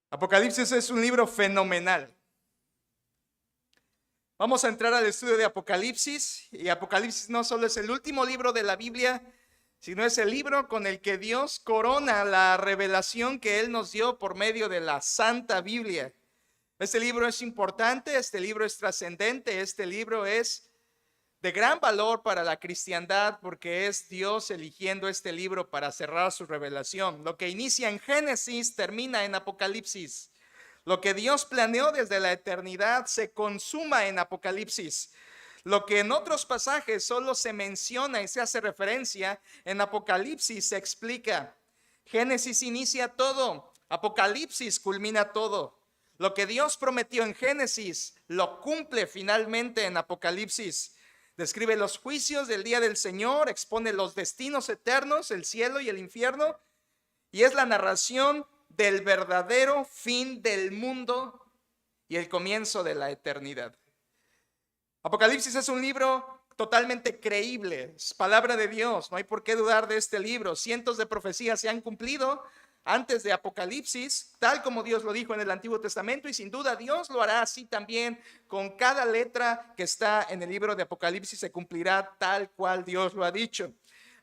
Apocalipsis es un libro fenomenal. Vamos a entrar al estudio de Apocalipsis, y Apocalipsis no solo es el último libro de la Biblia, sino es el libro con el que Dios corona la revelación que Él nos dio por medio de la Santa Biblia. Este libro es importante, este libro es trascendente, este libro es de gran valor para la cristiandad porque es Dios eligiendo este libro para cerrar su revelación. Lo que inicia en Génesis termina en Apocalipsis. Lo que Dios planeó desde la eternidad se consuma en Apocalipsis. Lo que en otros pasajes solo se menciona y se hace referencia, en Apocalipsis se explica. Génesis inicia todo, Apocalipsis culmina todo. Lo que Dios prometió en Génesis lo cumple finalmente en Apocalipsis. Describe los juicios del día del Señor, expone los destinos eternos, el cielo y el infierno, y es la narración del verdadero fin del mundo y el comienzo de la eternidad. Apocalipsis es un libro totalmente creíble, es palabra de Dios, no hay por qué dudar de este libro. Cientos de profecías se han cumplido antes de Apocalipsis, tal como Dios lo dijo en el Antiguo Testamento, y sin duda Dios lo hará así también con cada letra que está en el libro de Apocalipsis, se cumplirá tal cual Dios lo ha dicho.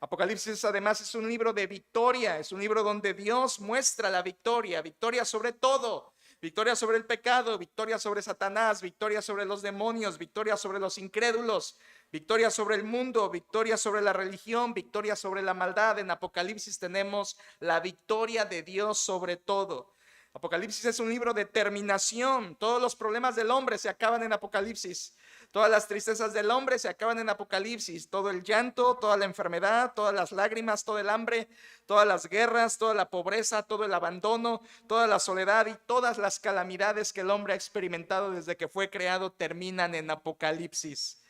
Apocalipsis además es un libro de victoria, es un libro donde Dios muestra la victoria, victoria sobre todo, victoria sobre el pecado, victoria sobre Satanás, victoria sobre los demonios, victoria sobre los incrédulos, victoria sobre el mundo, victoria sobre la religión, victoria sobre la maldad. En Apocalipsis tenemos la victoria de Dios sobre todo. Apocalipsis es un libro de terminación. Todos los problemas del hombre se acaban en Apocalipsis. Todas las tristezas del hombre se acaban en Apocalipsis. Todo el llanto, toda la enfermedad, todas las lágrimas, todo el hambre, todas las guerras, toda la pobreza, todo el abandono, toda la soledad y todas las calamidades que el hombre ha experimentado desde que fue creado terminan en Apocalipsis.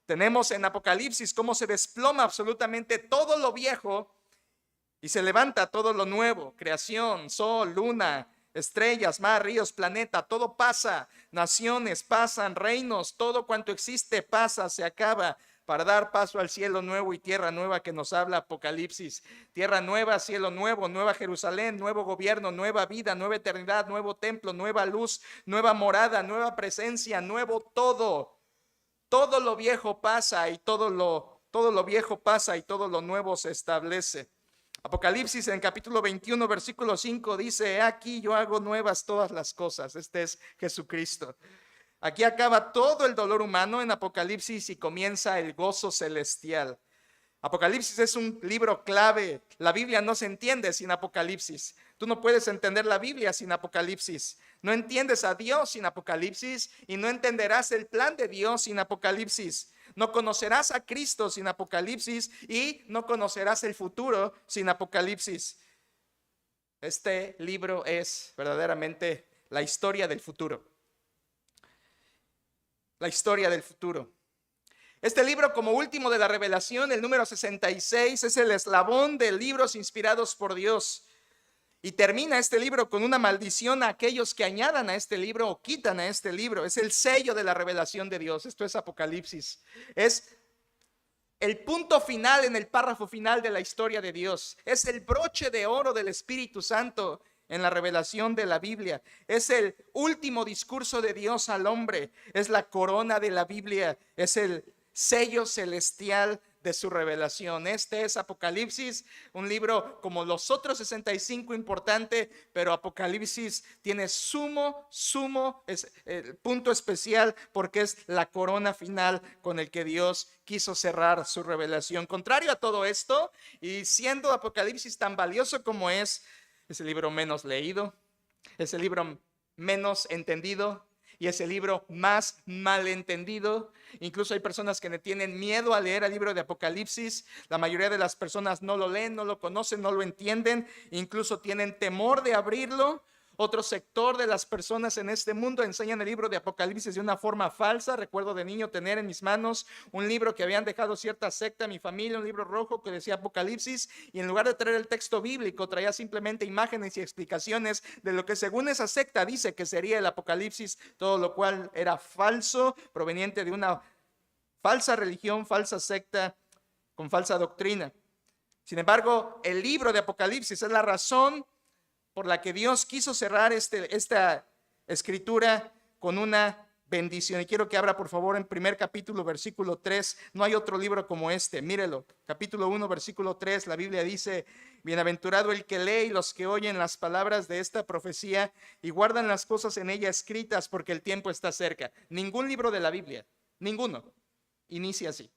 Tenemos en Apocalipsis cómo se desploma absolutamente todo lo viejo y se levanta todo lo nuevo. Creación, sol, luna, estrellas, mar, ríos, planeta, todo pasa. Naciones pasan, reinos, todo cuanto existe pasa, se acaba, para dar paso al cielo nuevo y tierra nueva que nos habla Apocalipsis. Tierra nueva, cielo nuevo, nueva Jerusalén, nuevo gobierno, nueva vida, nueva eternidad, nuevo templo, nueva luz, nueva morada, nueva presencia, nuevo todo. Todo lo viejo pasa y todo lo viejo pasa y todo lo nuevo se establece. Apocalipsis en capítulo 21 versículo 5 dice: "He aquí yo hago nuevas todas las cosas". Este es Jesucristo. Aquí acaba todo el dolor humano en Apocalipsis y comienza el gozo celestial. Apocalipsis es un libro clave. La Biblia no se entiende sin Apocalipsis. Tú no puedes entender la Biblia sin Apocalipsis. No entiendes a Dios sin Apocalipsis y no entenderás el plan de Dios sin Apocalipsis. No conocerás a Cristo sin Apocalipsis y no conocerás el futuro sin Apocalipsis. Este libro es verdaderamente la historia del futuro. La historia del futuro. Este libro, como último de la revelación, el número 66, es el eslabón de libros inspirados por Dios. Y termina este libro con una maldición a aquellos que añadan a este libro o quitan a este libro. Es el sello de la revelación de Dios. Esto es Apocalipsis. Es el punto final en el párrafo final de la historia de Dios. Es el broche de oro del Espíritu Santo en la revelación de la Biblia. Es el último discurso de Dios al hombre. Es la corona de la Biblia. Es el sello celestial de su revelación. Este es Apocalipsis, un libro como los otros 65 importante, pero Apocalipsis tiene sumo es el punto especial porque es la corona final con el que Dios quiso cerrar su revelación. Contrario a todo esto, y siendo Apocalipsis tan valioso como es el libro menos leído, es el libro menos entendido y es el libro más malentendido. Incluso hay personas que le tienen miedo a leer el libro de Apocalipsis. La mayoría de las personas no lo leen, no lo conocen, no lo entienden, incluso tienen temor de abrirlo. Otro sector de las personas en este mundo enseñan el libro de Apocalipsis de una forma falsa. Recuerdo de niño tener en mis manos un libro que habían dejado cierta secta en mi familia, un libro rojo que decía Apocalipsis, y en lugar de traer el texto bíblico traía simplemente imágenes y explicaciones de lo que según esa secta dice que sería el Apocalipsis, todo lo cual era falso, proveniente de una falsa religión, falsa secta con falsa doctrina. Sin embargo, el libro de Apocalipsis es la razón por la que Dios quiso cerrar esta escritura con una bendición. Y quiero que abra por favor en primer capítulo, versículo 3. No hay otro libro como este, mírelo. Capítulo 1, versículo 3, la Biblia dice: bienaventurado el que lee y los que oyen las palabras de esta profecía y guardan las cosas en ella escritas, porque el tiempo está cerca. Ningún libro de la Biblia, ninguno, inicia así.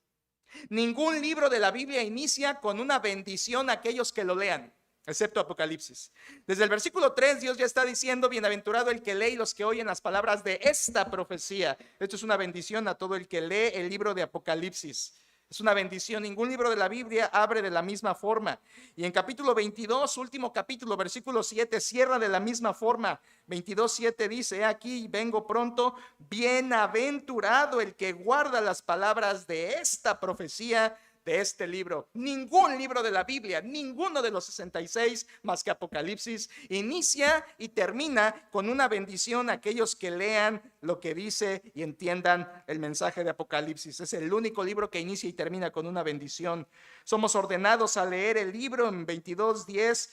Ningún libro de la Biblia inicia con una bendición a aquellos que lo lean, excepto Apocalipsis. Desde el versículo 3 Dios ya está diciendo: bienaventurado el que lee y los que oyen las palabras de esta profecía. Esto es una bendición a todo el que lee el libro de Apocalipsis. Es una bendición. Ningún libro de la Biblia abre de la misma forma. Y en capítulo 22, último capítulo, versículo 7, cierra de la misma forma. 22:7 dice: he aquí vengo pronto, bienaventurado el que guarda las palabras de esta profecía, de este libro. Ningún libro de la Biblia, ninguno de los 66 más que Apocalipsis, inicia y termina con una bendición a aquellos que lean lo que dice y entiendan el mensaje de Apocalipsis. Es el único libro que inicia y termina con una bendición. Somos ordenados a leer el libro. En 22:10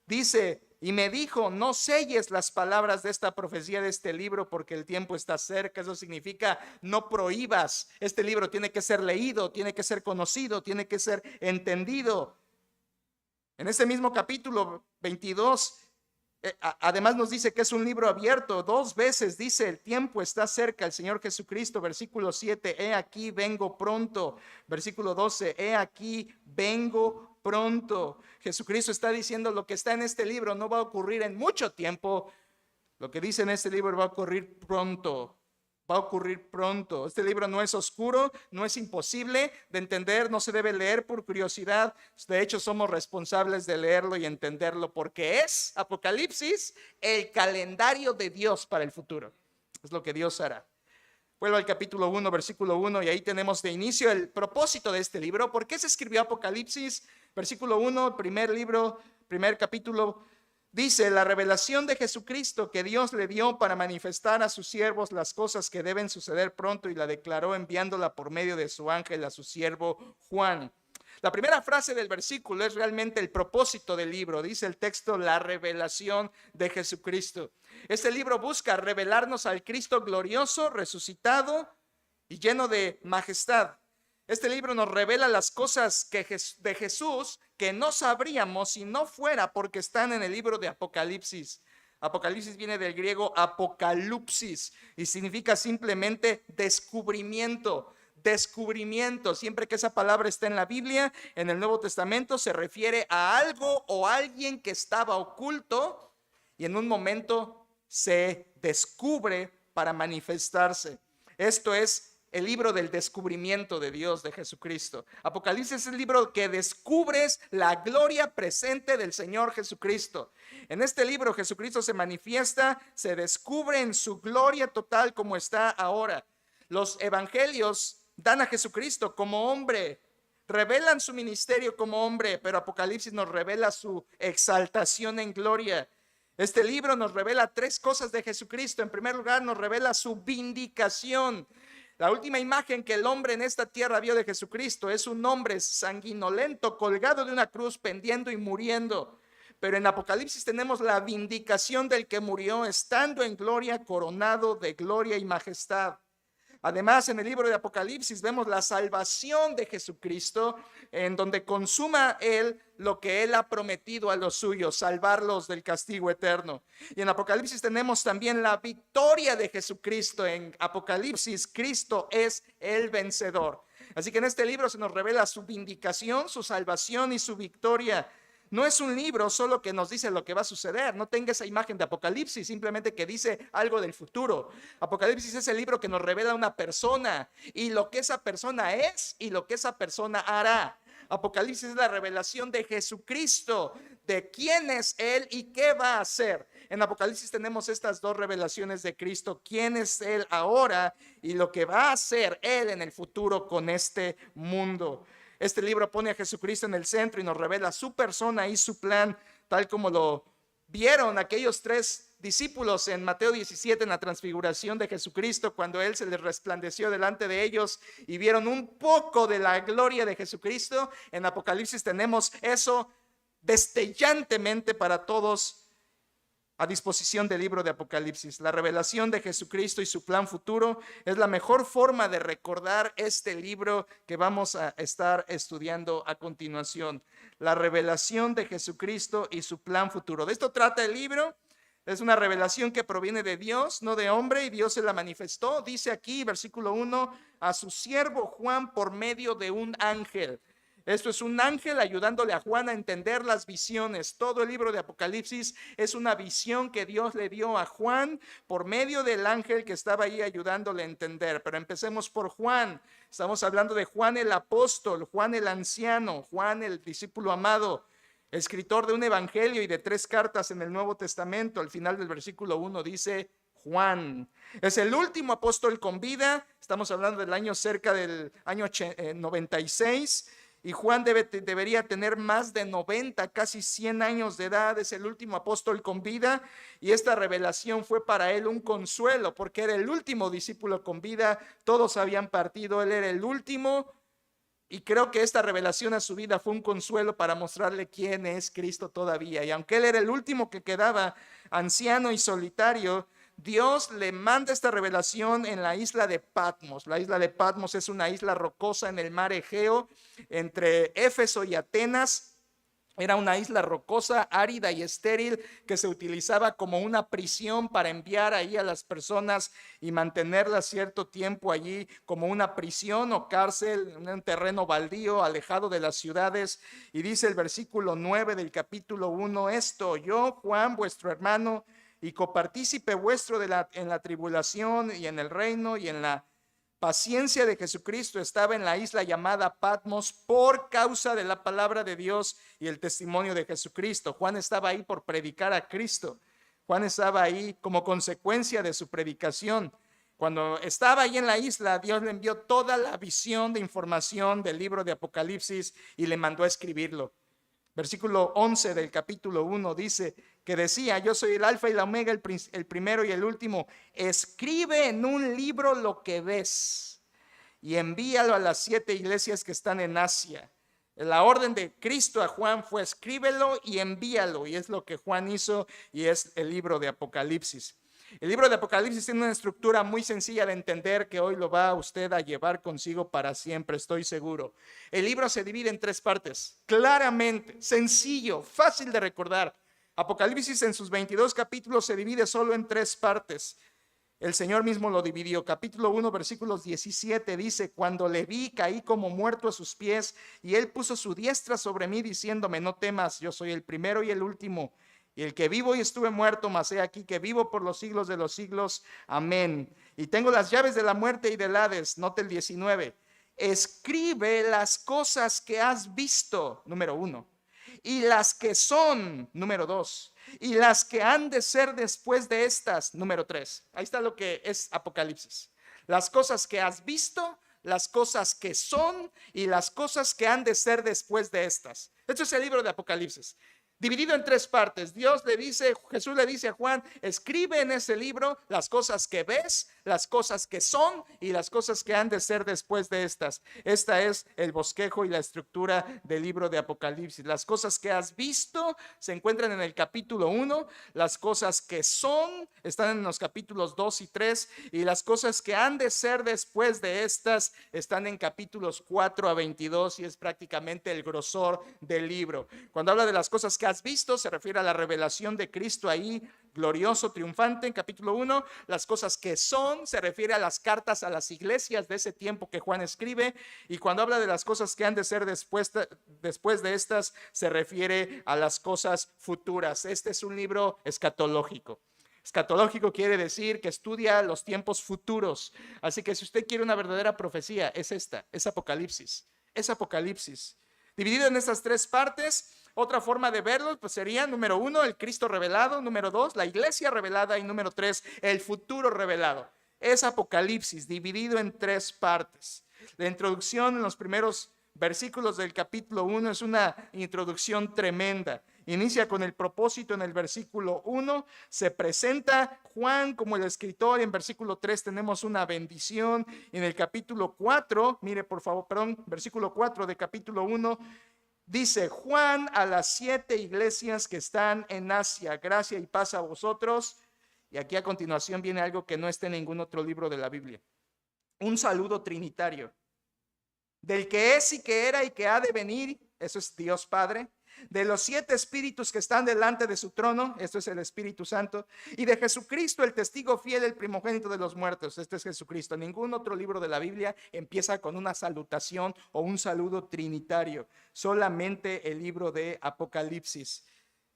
dice: y me dijo: no selles las palabras de esta profecía de este libro, porque el tiempo está cerca. Eso significa: no prohíbas. Este libro tiene que ser leído, tiene que ser conocido, tiene que ser entendido. En este mismo capítulo 22, además nos dice que es un libro abierto. 2 veces dice: el tiempo está cerca. El Señor Jesucristo, versículo 7, he aquí vengo pronto. Versículo 12, he aquí vengo pronto. Jesucristo está diciendo: lo que está en este libro no va a ocurrir en mucho tiempo. Lo que dice en este libro va a ocurrir pronto. Va a ocurrir pronto. Este libro no es oscuro, no es imposible de entender, no se debe leer por curiosidad. De hecho, somos responsables de leerlo y entenderlo, porque es, Apocalipsis, el calendario de Dios para el futuro. Es lo que Dios hará. Vuelvo al capítulo 1, versículo 1, y ahí tenemos de inicio el propósito de este libro. ¿Por qué se escribió Apocalipsis? Versículo 1, primer capítulo, dice: la revelación de Jesucristo que Dios le dio para manifestar a sus siervos las cosas que deben suceder pronto, y la declaró enviándola por medio de su ángel a su siervo Juan. La primera frase del versículo es realmente el propósito del libro. Dice el texto: la revelación de Jesucristo. Este libro busca revelarnos al Cristo glorioso, resucitado y lleno de majestad. Este libro nos revela las cosas de Jesús que no sabríamos si no fuera porque están en el libro de Apocalipsis. Apocalipsis viene del griego apokalupsis y significa simplemente descubrimiento. Descubrimiento. Siempre que esa palabra está en la Biblia, en el Nuevo Testamento, se refiere a algo o alguien que estaba oculto y en un momento se descubre para manifestarse. Esto es el libro del descubrimiento de Dios, de Jesucristo. Apocalipsis es el libro que descubres la gloria presente del Señor Jesucristo. En este libro Jesucristo se manifiesta, se descubre en su gloria total como está ahora. Los evangelios dan a Jesucristo como hombre, revelan su ministerio como hombre, pero Apocalipsis nos revela su exaltación en gloria. Este libro nos revela 3 cosas de Jesucristo. En primer lugar, nos revela su vindicación. La última imagen que el hombre en esta tierra vio de Jesucristo es un hombre sanguinolento, colgado de una cruz, pendiendo y muriendo. Pero en Apocalipsis tenemos la vindicación del que murió, estando en gloria, coronado de gloria y majestad. Además, en el libro de Apocalipsis vemos la salvación de Jesucristo, en donde consuma Él lo que Él ha prometido a los suyos, salvarlos del castigo eterno. Y en Apocalipsis tenemos también la victoria de Jesucristo. En Apocalipsis, Cristo es el vencedor. Así que en este libro se nos revela su vindicación, su salvación y su victoria. No es un libro solo que nos dice lo que va a suceder. No tenga esa imagen de Apocalipsis, simplemente que dice algo del futuro. Apocalipsis es el libro que nos revela una persona y lo que esa persona es y lo que esa persona hará. Apocalipsis es la revelación de Jesucristo, de quién es Él y qué va a hacer. En Apocalipsis tenemos estas 2 revelaciones de Cristo: quién es Él ahora y lo que va a hacer Él en el futuro con este mundo. Este libro pone a Jesucristo en el centro y nos revela su persona y su plan, tal como lo vieron aquellos 3 discípulos en Mateo 17, en la transfiguración de Jesucristo, cuando Él se les resplandeció delante de ellos y vieron un poco de la gloria de Jesucristo. En Apocalipsis tenemos eso destellantemente para todos a disposición del libro de Apocalipsis. La revelación de Jesucristo y su plan futuro es la mejor forma de recordar este libro que vamos a estar estudiando a continuación. La revelación de Jesucristo y su plan futuro. De esto trata el libro. Es una revelación que proviene de Dios, no de hombre, y Dios se la manifestó. Dice aquí, versículo 1, a su siervo Juan por medio de un ángel. Esto es un ángel ayudándole a Juan a entender las visiones. Todo el libro de Apocalipsis es una visión que Dios le dio a Juan por medio del ángel que estaba ahí ayudándole a entender. Pero empecemos por Juan. Estamos hablando de Juan el apóstol, Juan el anciano, Juan el discípulo amado, escritor de un evangelio y de 3 cartas en el Nuevo Testamento. Al final del versículo 1 dice Juan. Es el último apóstol con vida. Estamos hablando del año cerca del año 96. Y Juan debería tener más de 90, casi 100 años de edad. Es el último apóstol con vida. Y esta revelación fue para él un consuelo, porque era el último discípulo con vida. Todos habían partido, él era el último. Y creo que esta revelación a su vida fue un consuelo para mostrarle quién es Cristo todavía. Y aunque él era el último que quedaba, anciano y solitario, Dios le manda esta revelación en la isla de Patmos. La isla de Patmos es una isla rocosa en el mar Egeo, entre Éfeso y Atenas. Era una isla rocosa, árida y estéril, que se utilizaba como una prisión para enviar ahí a las personas y mantenerlas cierto tiempo allí como una prisión o cárcel, en un terreno baldío, alejado de las ciudades. Y dice el versículo 9 del capítulo 1, esto, yo, Juan, vuestro hermano, y copartícipe vuestro en la tribulación y en el reino y en la paciencia de Jesucristo, estaba en la isla llamada Patmos por causa de la palabra de Dios y el testimonio de Jesucristo. Juan estaba ahí por predicar a Cristo. Juan estaba ahí como consecuencia de su predicación. Cuando estaba ahí en la isla, Dios le envió toda la visión de información del libro de Apocalipsis y le mandó a escribirlo. Versículo 11 del capítulo 1 dice que decía, yo soy el alfa y la omega, el primero y el último. Escribe en un libro lo que ves y envíalo a las 7 iglesias que están en Asia. La orden de Cristo a Juan fue escríbelo y envíalo, y es lo que Juan hizo, y es el libro de Apocalipsis. El libro de Apocalipsis tiene una estructura muy sencilla de entender que hoy lo va usted a llevar consigo para siempre, estoy seguro. El libro se divide en 3 partes, claramente, sencillo, fácil de recordar. Apocalipsis en sus 22 capítulos se divide solo en 3 partes. El Señor mismo lo dividió. Capítulo 1, versículos 17 dice, cuando le vi, caí como muerto a sus pies, y él puso su diestra sobre mí, diciéndome, no temas, yo soy el primero y el último, y el que vivo y estuve muerto, mas he aquí que vivo por los siglos de los siglos. Amén. Y tengo las llaves de la muerte y del Hades. Note el 19. Escribe las cosas que has visto, número 1. Y las que son, número 2. Y las que han de ser después de estas, número 3. Ahí está lo que es Apocalipsis. Las cosas que has visto, las cosas que son y las cosas que han de ser después de estas. Esto es el libro de Apocalipsis. Dividido en 3 partes. Jesús le dice a Juan, escribe en ese libro las cosas que ves, las cosas que son y las cosas que han de ser después de estas. Esta es el bosquejo y la estructura del libro de Apocalipsis. Las cosas que has visto se encuentran en el capítulo 1, las cosas que son están en los capítulos 2 y 3 y las cosas que han de ser después de estas están en capítulos 4 a 22 y es prácticamente el grosor del libro. Cuando habla de las cosas que has visto, se refiere a la revelación de Cristo ahí, glorioso, triunfante en capítulo 1. Las cosas que son, se refiere a las cartas a las iglesias de ese tiempo que Juan escribe. Y cuando habla de las cosas que han de ser después de estas, se refiere a las cosas futuras. Este es un libro escatológico. Escatológico quiere decir que estudia los tiempos futuros. Así que si usted quiere una verdadera profecía, es esta, es Apocalipsis. Es Apocalipsis. Dividido en estas 3 partes. Otra forma de verlo pues sería, número 1, el Cristo revelado, número 2, la iglesia revelada y número 3, el futuro revelado. Es Apocalipsis dividido en 3 partes. La introducción en los primeros versículos del capítulo 1 es una introducción tremenda. Inicia con el propósito en el versículo 1, se presenta Juan como el escritor. En versículo 3 tenemos una bendición. En el capítulo 4, mire por favor, versículo 4 de capítulo 1, Dice Juan a las 7 iglesias que están en Asia, gracia y paz a vosotros. Y aquí a continuación viene algo que no está en ningún otro libro de la Biblia. Un saludo trinitario. Del que es y que era y que ha de venir, eso es Dios Padre. De los 7 espíritus que están delante de su trono, esto es el Espíritu Santo. Y de Jesucristo, el testigo fiel, el primogénito de los muertos, este es Jesucristo. Ningún otro libro de la Biblia empieza con una salutación o un saludo trinitario. Solamente el libro de Apocalipsis.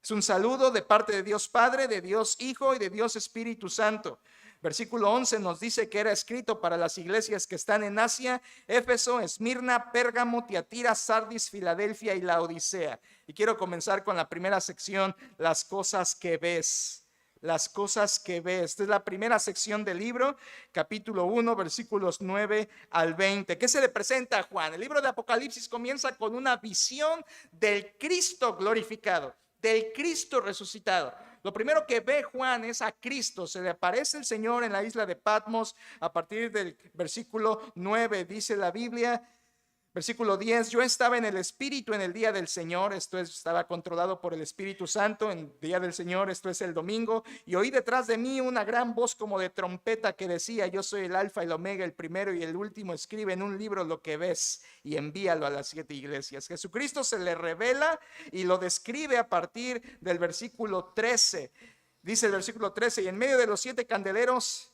Es un saludo de parte de Dios Padre, de Dios Hijo y de Dios Espíritu Santo. Versículo 11 nos dice que era escrito para las iglesias que están en Asia: Éfeso, Esmirna, Pérgamo, Tiatira, Sardis, Filadelfia y Laodicea. Y quiero comenzar con la primera sección, las cosas que ves. Las cosas que ves. Esta es la primera sección del libro, capítulo 1, versículos 9 al 20. ¿Qué se le presenta a Juan? El libro de Apocalipsis comienza con una visión del Cristo glorificado, del Cristo resucitado. Lo primero que ve Juan es a Cristo. Se le aparece el Señor en la isla de Patmos. A partir del versículo 9 dice la Biblia, versículo 10: yo estaba en el Espíritu en el día del Señor, esto es, estaba controlado por el Espíritu Santo en el día del Señor, esto es el domingo, y oí detrás de mí una gran voz como de trompeta que decía: yo soy el Alfa y el Omega, el primero y el último. Escribe en un libro lo que ves y envíalo a las 7 iglesias. Jesucristo se le revela y lo describe a partir del versículo 13. Dice el versículo 13: y en medio de los 7 candeleros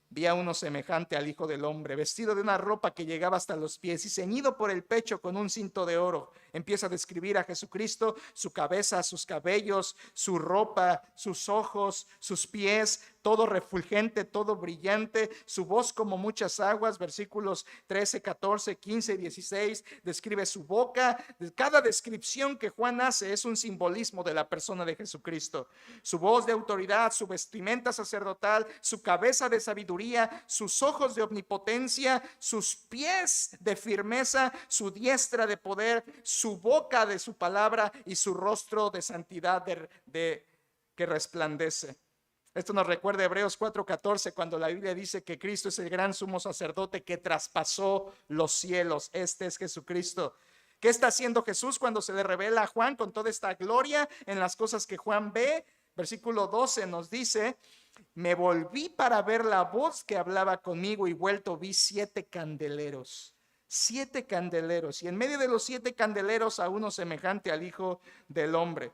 vi a uno semejante al Hijo del Hombre, vestido de una ropa que llegaba hasta los pies y ceñido por el pecho con un cinto de oro. Empieza a describir a Jesucristo, su cabeza, sus cabellos, su ropa, sus ojos, sus pies, todo refulgente, todo brillante, su voz como muchas aguas. Versículos 13, 14, 15 y 16 describe su boca. Cada descripción que Juan hace es un simbolismo de la persona de Jesucristo. Su voz de autoridad, su vestimenta sacerdotal, su cabeza de sabiduría, sus ojos de omnipotencia, sus pies de firmeza, su diestra de poder, su boca de su palabra y su rostro de santidad que resplandece. Esto nos recuerda Hebreos 4:14, cuando la Biblia dice que Cristo es el gran sumo sacerdote que traspasó los cielos. Este es Jesucristo. ¿Qué está haciendo Jesús cuando se le revela a Juan con toda esta gloria en las cosas que Juan ve? Versículo 12 nos dice: me volví para ver la voz que hablaba conmigo y vuelto vi 7 candeleros. 7 candeleros, y en medio de los 7 candeleros a uno semejante al Hijo del Hombre.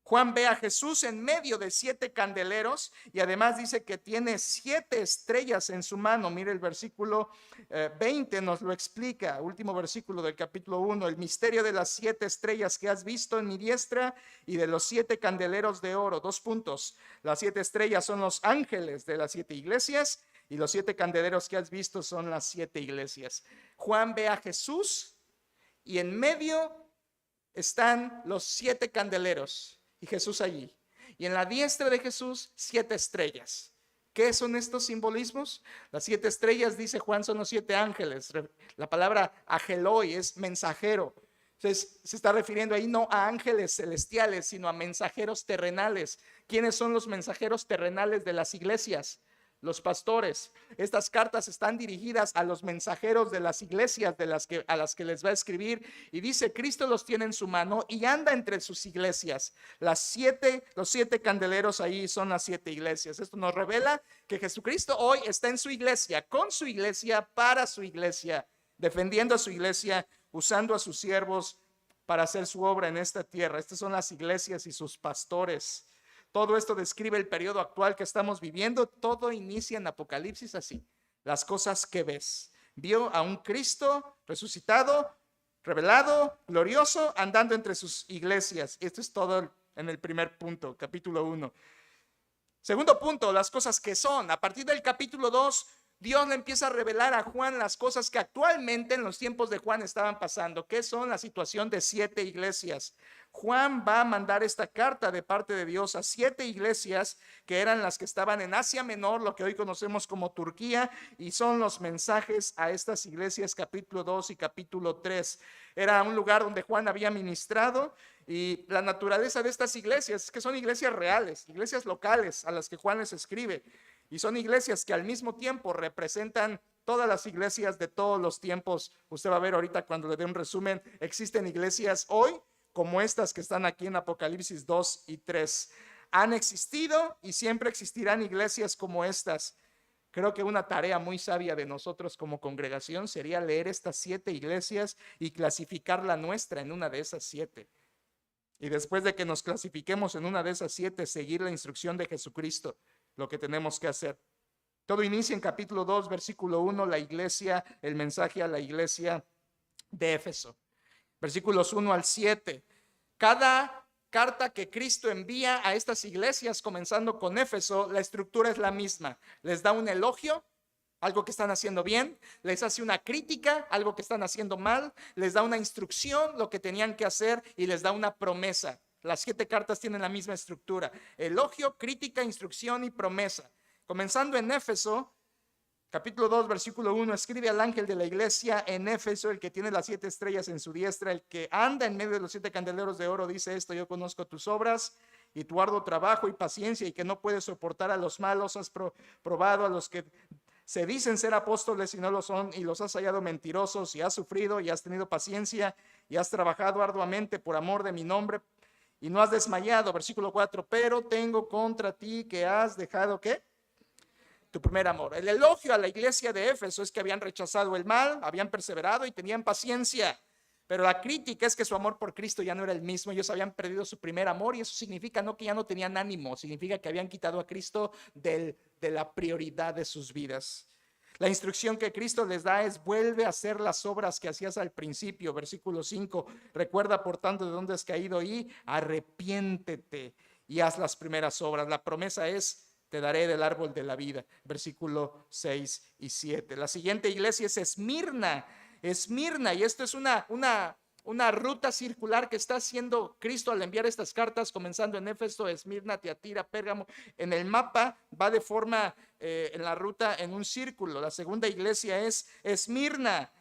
Juan ve a Jesús en medio de 7 candeleros y además dice que tiene 7 estrellas en su mano. Mire el versículo 20 nos lo explica, último versículo del capítulo 1. El misterio de las 7 estrellas que has visto en mi diestra y de los 7 candeleros de oro. 2 puntos. Las 7 estrellas son los ángeles de las 7 iglesias y los 7 candeleros que has visto son las 7 iglesias. Juan ve a Jesús y en medio están los 7 candeleros. Y Jesús allí. Y en la diestra de Jesús 7 estrellas. ¿Qué son estos simbolismos? Las 7 estrellas, dice Juan, son los 7 ángeles. La palabra angeloi es mensajero. Entonces se está refiriendo ahí no a ángeles celestiales, sino a mensajeros terrenales. ¿Quiénes son los mensajeros terrenales de las iglesias? Los pastores. Estas cartas están dirigidas a los mensajeros de las iglesias a las que les va a escribir, y dice: Cristo los tiene en su mano y anda entre sus iglesias. Los 7 candeleros ahí son las 7 iglesias. Esto nos revela que Jesucristo hoy está en su iglesia, con su iglesia, para su iglesia, defendiendo a su iglesia, usando a sus siervos para hacer su obra en esta tierra. Estas son las iglesias y sus pastores. Todo esto describe el periodo actual que estamos viviendo. Todo inicia en Apocalipsis así. Las cosas que ves. Vio a un Cristo resucitado, revelado, glorioso, andando entre sus iglesias. Esto es todo en el primer punto, capítulo 1. Segundo punto, las cosas que son. A partir del capítulo 2, Dios le empieza a revelar a Juan las cosas que actualmente en los tiempos de Juan estaban pasando. ¿Qué son? La situación de 7 iglesias. Juan va a mandar esta carta de parte de Dios a 7 iglesias que eran las que estaban en Asia Menor, lo que hoy conocemos como Turquía, y son los mensajes a estas iglesias, capítulo 2 y capítulo 3. Era un lugar donde Juan había ministrado, y la naturaleza de estas iglesias es que son iglesias reales, iglesias locales a las que Juan les escribe. Y son iglesias que al mismo tiempo representan todas las iglesias de todos los tiempos, usted va a ver ahorita cuando le dé un resumen, existen iglesias hoy como estas que están aquí en Apocalipsis 2 y 3. Han existido y siempre existirán iglesias como estas. Creo que una tarea muy sabia de nosotros como congregación sería leer estas 7 iglesias y clasificar la nuestra en una de esas 7. Y después de que nos clasifiquemos en una de esas 7, seguir la instrucción de Jesucristo, lo que tenemos que hacer. Todo inicia en capítulo 2, versículo 1, la iglesia, el mensaje a la iglesia de Éfeso. Versículos 1 al 7. Cada carta que Cristo envía a estas iglesias, comenzando con Éfeso, la estructura es la misma. Les da un elogio, algo que están haciendo bien, les hace una crítica, algo que están haciendo mal, les da una instrucción, lo que tenían que hacer, y les da una promesa. Las 7 cartas tienen la misma estructura: elogio, crítica, instrucción y promesa. Comenzando en Éfeso, capítulo 2, versículo 1, escribe al ángel de la iglesia en Éfeso, el que tiene las 7 estrellas en su diestra, el que anda en medio de los 7 candeleros de oro, dice esto: yo conozco tus obras y tu arduo trabajo y paciencia, y que no puedes soportar a los malos. Has probado a los que se dicen ser apóstoles y no lo son, y los has hallado mentirosos, y has sufrido y has tenido paciencia y has trabajado arduamente por amor de mi nombre y no has desmayado. Versículo 4, pero tengo contra ti que has dejado, ¿qué? Tu primer amor. El elogio a la iglesia de Éfeso es que habían rechazado el mal, habían perseverado y tenían paciencia. Pero la crítica es que su amor por Cristo ya no era el mismo. Ellos habían perdido su primer amor, y eso significa no que ya no tenían ánimo, significa que habían quitado a Cristo de la prioridad de sus vidas. La instrucción que Cristo les da es: vuelve a hacer las obras que hacías al principio. Versículo 5, recuerda por tanto de dónde has caído y arrepiéntete y haz las primeras obras. La promesa es: te daré del árbol de la vida. Versículo 6 y 7. La siguiente iglesia es Esmirna. Esmirna, y esto es una ruta circular que está haciendo Cristo al enviar estas cartas, comenzando en Éfeso, Esmirna, Tiatira, Pérgamo. En el mapa va de forma, en la ruta, en un círculo. La segunda iglesia es Esmirna.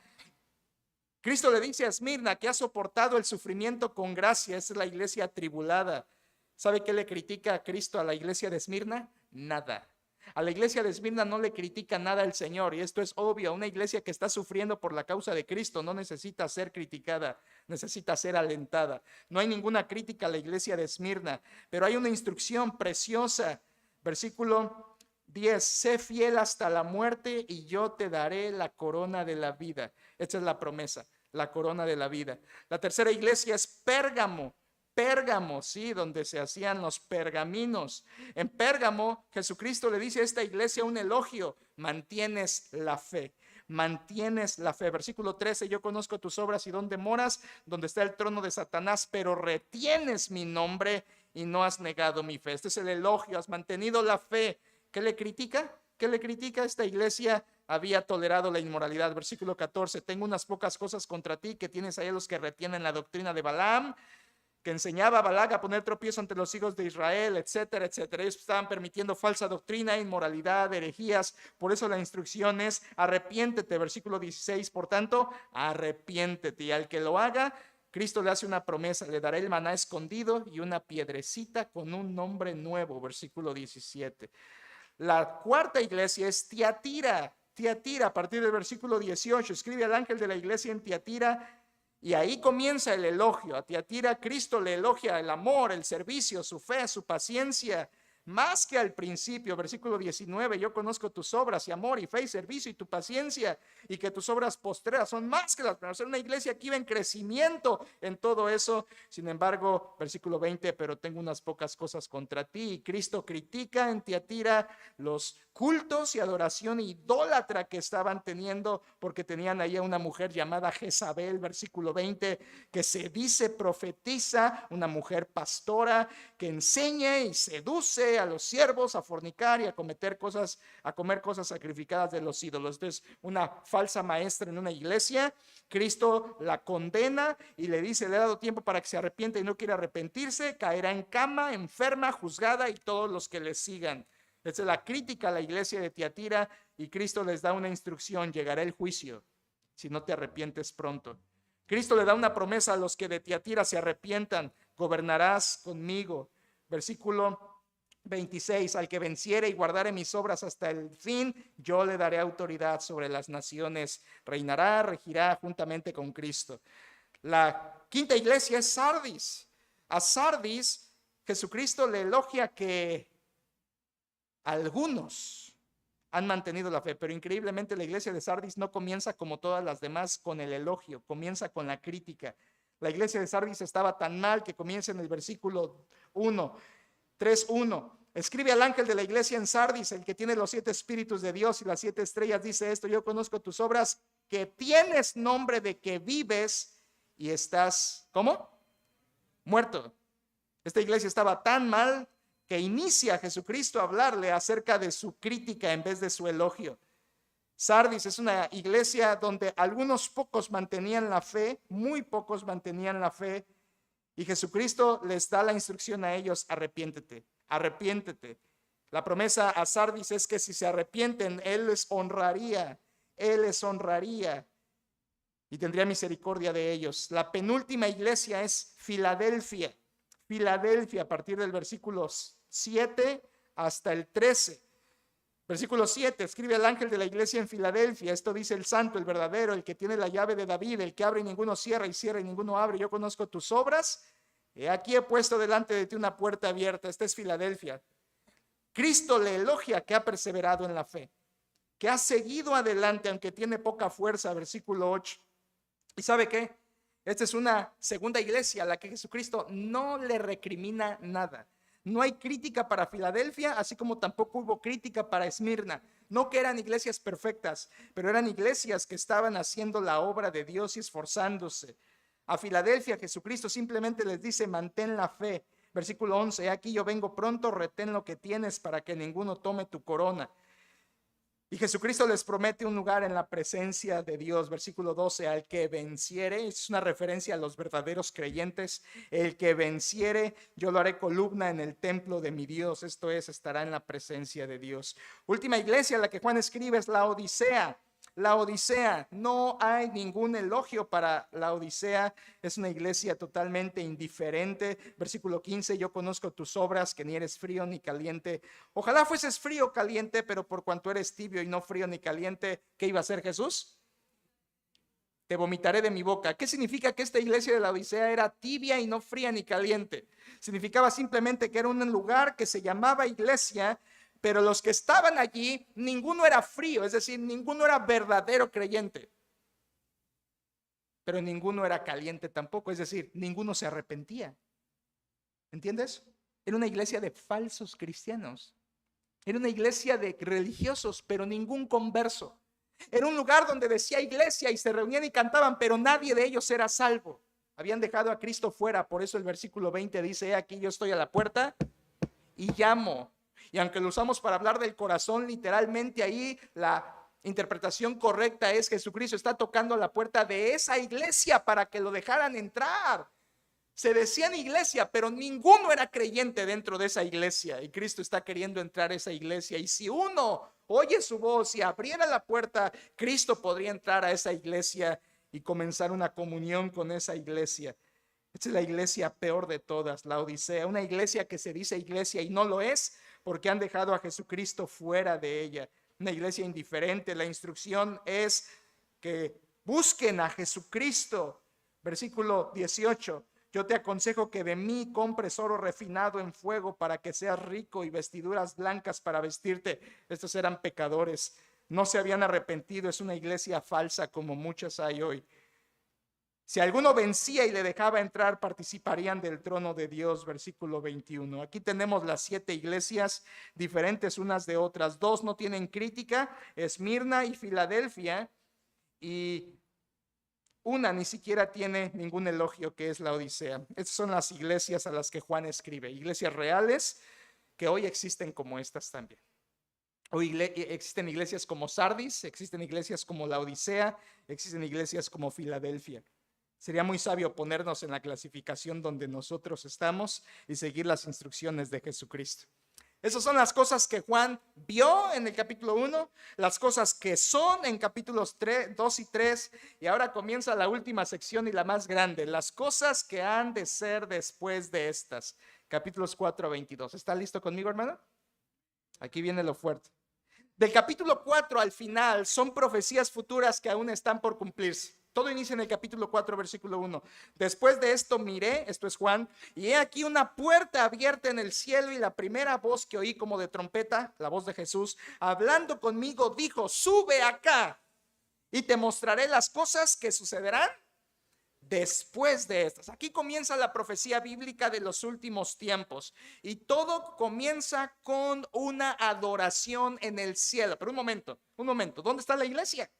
Cristo le dice a Esmirna que ha soportado el sufrimiento con gracia. Esa es la iglesia atribulada. ¿Sabe qué le critica a Cristo a la iglesia de Esmirna? Nada. A la iglesia de Esmirna no le critica nada el Señor, y esto es obvio. Una iglesia que está sufriendo por la causa de Cristo no necesita ser criticada, necesita ser alentada. No hay ninguna crítica a la iglesia de Esmirna, pero hay una instrucción preciosa. Versículo 10, sé fiel hasta la muerte y yo te daré la corona de la vida. Esta es la promesa, la corona de la vida. La tercera iglesia es Pérgamo. Pérgamo, sí, donde se hacían los pergaminos. En Pérgamo, Jesucristo le dice a esta iglesia un elogio: mantienes la fe. Mantienes la fe. Versículo 13, yo conozco tus obras y dónde moras, donde está el trono de Satanás, pero retienes mi nombre y no has negado mi fe. Este es el elogio: has mantenido la fe. ¿Qué le critica? ¿Qué le critica? Esta iglesia había tolerado la inmoralidad. Versículo 14, tengo unas pocas cosas contra ti, que tienes ahí a los que retienen la doctrina de Balaam, que enseñaba a Balac a poner tropiezo ante los hijos de Israel, etcétera, etcétera. Ellos estaban permitiendo falsa doctrina, inmoralidad, herejías. Por eso la instrucción es: arrepiéntete. Versículo 16, por tanto, arrepiéntete. Y al que lo haga, Cristo le hace una promesa: le dará el maná escondido y una piedrecita con un nombre nuevo. Versículo 17. La cuarta iglesia es Tiatira. Tiatira, a partir del versículo 18, escribe al ángel de la iglesia en Tiatira. Y ahí comienza el elogio. A Tiatira Cristo le elogia el amor, el servicio, su fe, su paciencia, más que al principio. Versículo 19, yo conozco tus obras y amor y fe y servicio y tu paciencia, y que tus obras postreras son más que las primeras. Era una iglesia que iba en crecimiento en todo eso. Sin embargo, versículo 20, pero tengo unas pocas cosas contra ti. Y Cristo critica en Tiatira los cultos y adoración idólatra que estaban teniendo, porque tenían ahí a una mujer llamada Jezabel, versículo 20, que se dice profetiza, una mujer pastora que enseña y seduce a los siervos a fornicar y a comer cosas sacrificadas de los ídolos. Entonces, una falsa maestra en una iglesia. Cristo la condena y le dice: le he dado tiempo para que se arrepienta, y no quiere arrepentirse, caerá en cama, enferma, juzgada, y todos los que le sigan. Esa es la crítica a la iglesia de Tiatira, y Cristo les da una instrucción: llegará el juicio si no te arrepientes pronto. Cristo le da una promesa a los que de Tiatira se arrepientan: gobernarás conmigo. Versículo 26, al que venciere y guardare mis obras hasta el fin, yo le daré autoridad sobre las naciones, reinará, regirá juntamente con Cristo. La quinta iglesia es Sardis. A Sardis, Jesucristo le elogia que algunos han mantenido la fe, pero increíblemente la iglesia de Sardis no comienza como todas las demás con el elogio, comienza con la crítica. La iglesia de Sardis estaba tan mal que comienza en el versículo 1, 3:1. Escribe al ángel de la iglesia en Sardis, el que tiene los 7 espíritus de Dios y las 7 estrellas, dice esto: yo conozco tus obras, que tienes nombre de que vives y estás, ¿cómo? Muerto. Esta iglesia estaba tan mal que inicia a Jesucristo a hablarle acerca de su crítica en vez de su elogio. Sardis es una iglesia donde algunos pocos mantenían la fe, muy pocos mantenían la fe, y Jesucristo les da la instrucción a ellos: arrepiéntete, arrepiéntete. La promesa a Sardis es que si se arrepienten, Él les honraría y tendría misericordia de ellos. La penúltima iglesia es Filadelfia. Filadelfia, a partir del versículo 7 hasta el 13. Versículo 7, escribe al ángel de la iglesia en Filadelfia, esto dice el santo, el verdadero, el que tiene la llave de David, el que abre y ninguno cierra, y cierra y ninguno abre. Yo conozco tus obras, y aquí he puesto delante de ti una puerta abierta. Esta es Filadelfia. Cristo le elogia que ha perseverado en la fe, que ha seguido adelante aunque tiene poca fuerza. Versículo 8. ¿Y sabe qué? Esta es una segunda iglesia a la que Jesucristo no le recrimina nada. No hay crítica para Filadelfia, así como tampoco hubo crítica para Esmirna. No que eran iglesias perfectas, pero eran iglesias que estaban haciendo la obra de Dios y esforzándose. A Filadelfia, Jesucristo simplemente les dice: mantén la fe. Versículo 11, aquí yo vengo pronto, retén lo que tienes para que ninguno tome tu corona. Y Jesucristo les promete un lugar en la presencia de Dios. Versículo 12, al que venciere, es una referencia a los verdaderos creyentes: el que venciere, yo lo haré columna en el templo de mi Dios. Esto es, estará en la presencia de Dios. Última iglesia a la que Juan escribe es la Odisea. La Odisea, no hay ningún elogio para la Odisea, es una iglesia totalmente indiferente. Versículo 15, yo conozco tus obras, que ni eres frío ni caliente. Ojalá fueses frío o caliente, pero por cuanto eres tibio y no frío ni caliente, ¿qué iba a hacer Jesús? Te vomitaré de mi boca. ¿Qué significa que esta iglesia de la Odisea era tibia y no fría ni caliente? Significaba simplemente que era un lugar que se llamaba iglesia, pero los que estaban allí, ninguno era frío, es decir, ninguno era verdadero creyente. Pero ninguno era caliente tampoco, es decir, ninguno se arrepentía. ¿Entiendes? Era una iglesia de falsos cristianos. Era una iglesia de religiosos, pero ningún converso. Era un lugar donde decía iglesia y se reunían y cantaban, pero nadie de ellos era salvo. Habían dejado a Cristo fuera, por eso el versículo 20 dice: aquí yo estoy a la puerta y llamo. Y aunque lo usamos para hablar del corazón, literalmente ahí la interpretación correcta es: Jesucristo está tocando la puerta de esa iglesia para que lo dejaran entrar. Se decían iglesia, pero ninguno era creyente dentro de esa iglesia, y Cristo está queriendo entrar a esa iglesia. Y si uno oye su voz y abriera la puerta, Cristo podría entrar a esa iglesia y comenzar una comunión con esa iglesia. Esta es la iglesia peor de todas, la Odisea, una iglesia que se dice iglesia y no lo es, porque han dejado a Jesucristo fuera de ella. Una iglesia indiferente. La instrucción es que busquen a Jesucristo. Versículo 18, yo te aconsejo que de mí compres oro refinado en fuego para que seas rico, y vestiduras blancas para vestirte. Estos eran pecadores, no se habían arrepentido. Es una iglesia falsa como muchas hay hoy. Si alguno vencía y le dejaba entrar, participarían del trono de Dios. Versículo 21. Aquí tenemos las 7 iglesias diferentes unas de otras. 2 no tienen crítica: Esmirna y Filadelfia. Y una ni siquiera tiene ningún elogio, que es la Odisea. Estas son las iglesias a las que Juan escribe. Iglesias reales que hoy existen como estas también. Hoy existen iglesias como Sardis, existen iglesias como la Odisea, existen iglesias como Filadelfia. Sería muy sabio ponernos en la clasificación donde nosotros estamos y seguir las instrucciones de Jesucristo. Esas son las cosas que Juan vio en el capítulo 1, las cosas que son en capítulos 2 y 3, y ahora comienza la última sección y la más grande: las cosas que han de ser después de estas. capítulos 4 a 22. ¿Está listo conmigo, hermano? Aquí viene lo fuerte. Del capítulo 4 al final son profecías futuras que aún están por cumplirse. Todo inicia en el capítulo 4, versículo 1. Después de esto miré, esto es Juan, y he aquí una puerta abierta en el cielo, y la primera voz que oí como de trompeta, la voz de Jesús, hablando conmigo, dijo: sube acá y te mostraré las cosas que sucederán después de estas. Aquí comienza la profecía bíblica de los últimos tiempos, y todo comienza con una adoración en el cielo. Pero un momento, ¿dónde está la iglesia?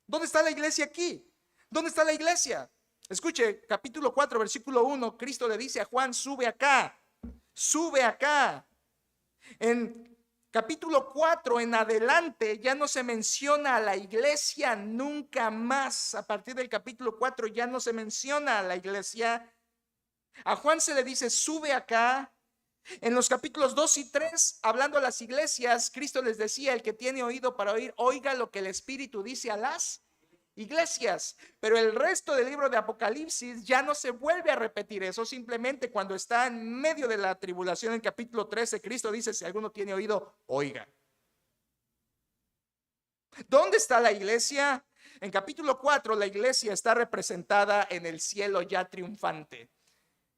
¿Dónde está la iglesia aquí? ¿Dónde está la iglesia? Escuche, capítulo 4, versículo 1, Cristo le dice a Juan: sube acá, sube acá. En capítulo 4 en adelante ya no se menciona a la iglesia nunca más. A partir del capítulo 4 ya no se menciona a la iglesia. A Juan se le dice: sube acá. En los capítulos 2 y 3, hablando a las iglesias, Cristo les decía: el que tiene oído para oír, oiga lo que el Espíritu dice a las iglesias. Pero el resto del libro de Apocalipsis ya no se vuelve a repetir eso. Simplemente cuando está en medio de la tribulación, en capítulo 13, Cristo dice: si alguno tiene oído, oiga. ¿Dónde está la iglesia? En capítulo 4 la iglesia está representada en el cielo ya triunfante.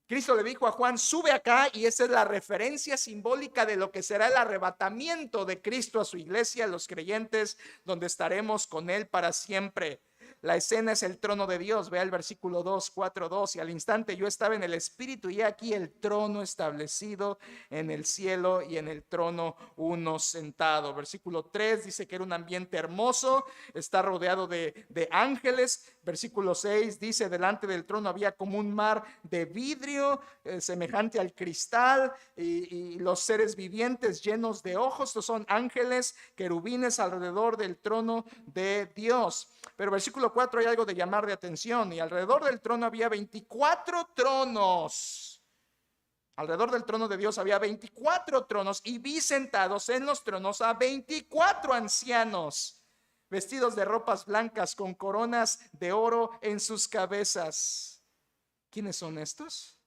Cristo le dijo a Juan: sube acá, y esa es la referencia simbólica de lo que será el arrebatamiento de Cristo a su iglesia, a los creyentes, donde estaremos con él para siempre. La escena es el trono de Dios. Vea el versículo 2, 4, 2. Y al instante yo estaba en el espíritu, y aquí el trono establecido en el cielo, y en el trono uno sentado. Versículo 3 dice que era un ambiente hermoso, está rodeado de ángeles. Versículo 6 dice: delante del trono había como un mar de vidrio, semejante al cristal, y los seres vivientes llenos de ojos. Estos son ángeles, querubines alrededor del trono de Dios. Pero versículo 4 hay algo de llamar de atención: y alrededor del trono había 24 tronos. Alrededor del trono de Dios había 24 tronos, y vi sentados en los tronos a 24 ancianos, vestidos de ropas blancas, con coronas de oro en sus cabezas. ¿Quiénes son estos?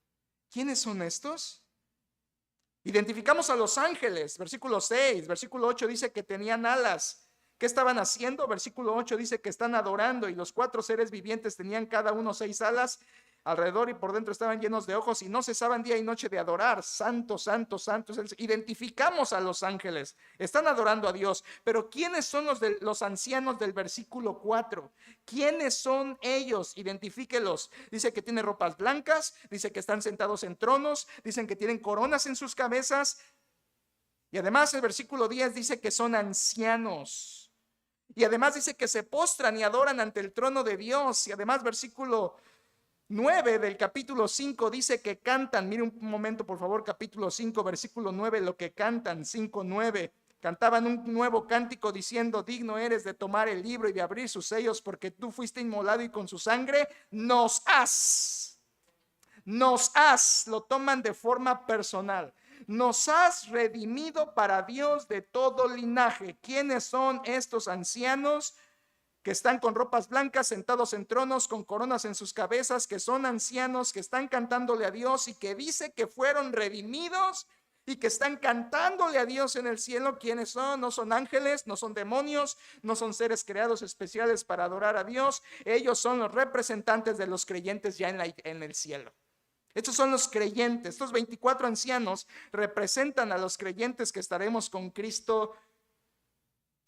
¿Quiénes son estos? Identificamos a los ángeles. Versículo 6, versículo 8 dice que tenían alas. ¿Qué estaban haciendo? Versículo 8 dice que están adorando, y los 4 seres vivientes tenían cada uno 6 alas alrededor, y por dentro estaban llenos de ojos, y no cesaban día y noche de adorar: santo, santo, santo. Identificamos a los ángeles, están adorando a Dios. Pero ¿quiénes son los ancianos del versículo 4? ¿Quiénes son ellos? Identifíquelos. Dice que tienen ropas blancas, dice que están sentados en tronos, dicen que tienen coronas en sus cabezas, y además el versículo 10 dice que son ancianos. Y además dice que se postran y adoran ante el trono de Dios. Y además versículo 9 del capítulo 5 dice que cantan. Mire un momento, por favor, capítulo 5, versículo 9, lo que cantan. 5:9. Cantaban un nuevo cántico diciendo: digno eres de tomar el libro y de abrir sus sellos, porque tú fuiste inmolado, y con su sangre nos has. Lo toman de forma personal. Nos has redimido para Dios de todo linaje. ¿Quiénes son estos ancianos que están con ropas blancas, sentados en tronos, con coronas en sus cabezas, que son ancianos, que están cantándole a Dios, y que dice que fueron redimidos y que están cantándole a Dios en el cielo? ¿Quiénes son? No son ángeles, no son demonios, no son seres creados especiales para adorar a Dios. Ellos son los representantes de los creyentes ya en el cielo. Estos son los creyentes. Estos 24 ancianos representan a los creyentes que estaremos con Cristo,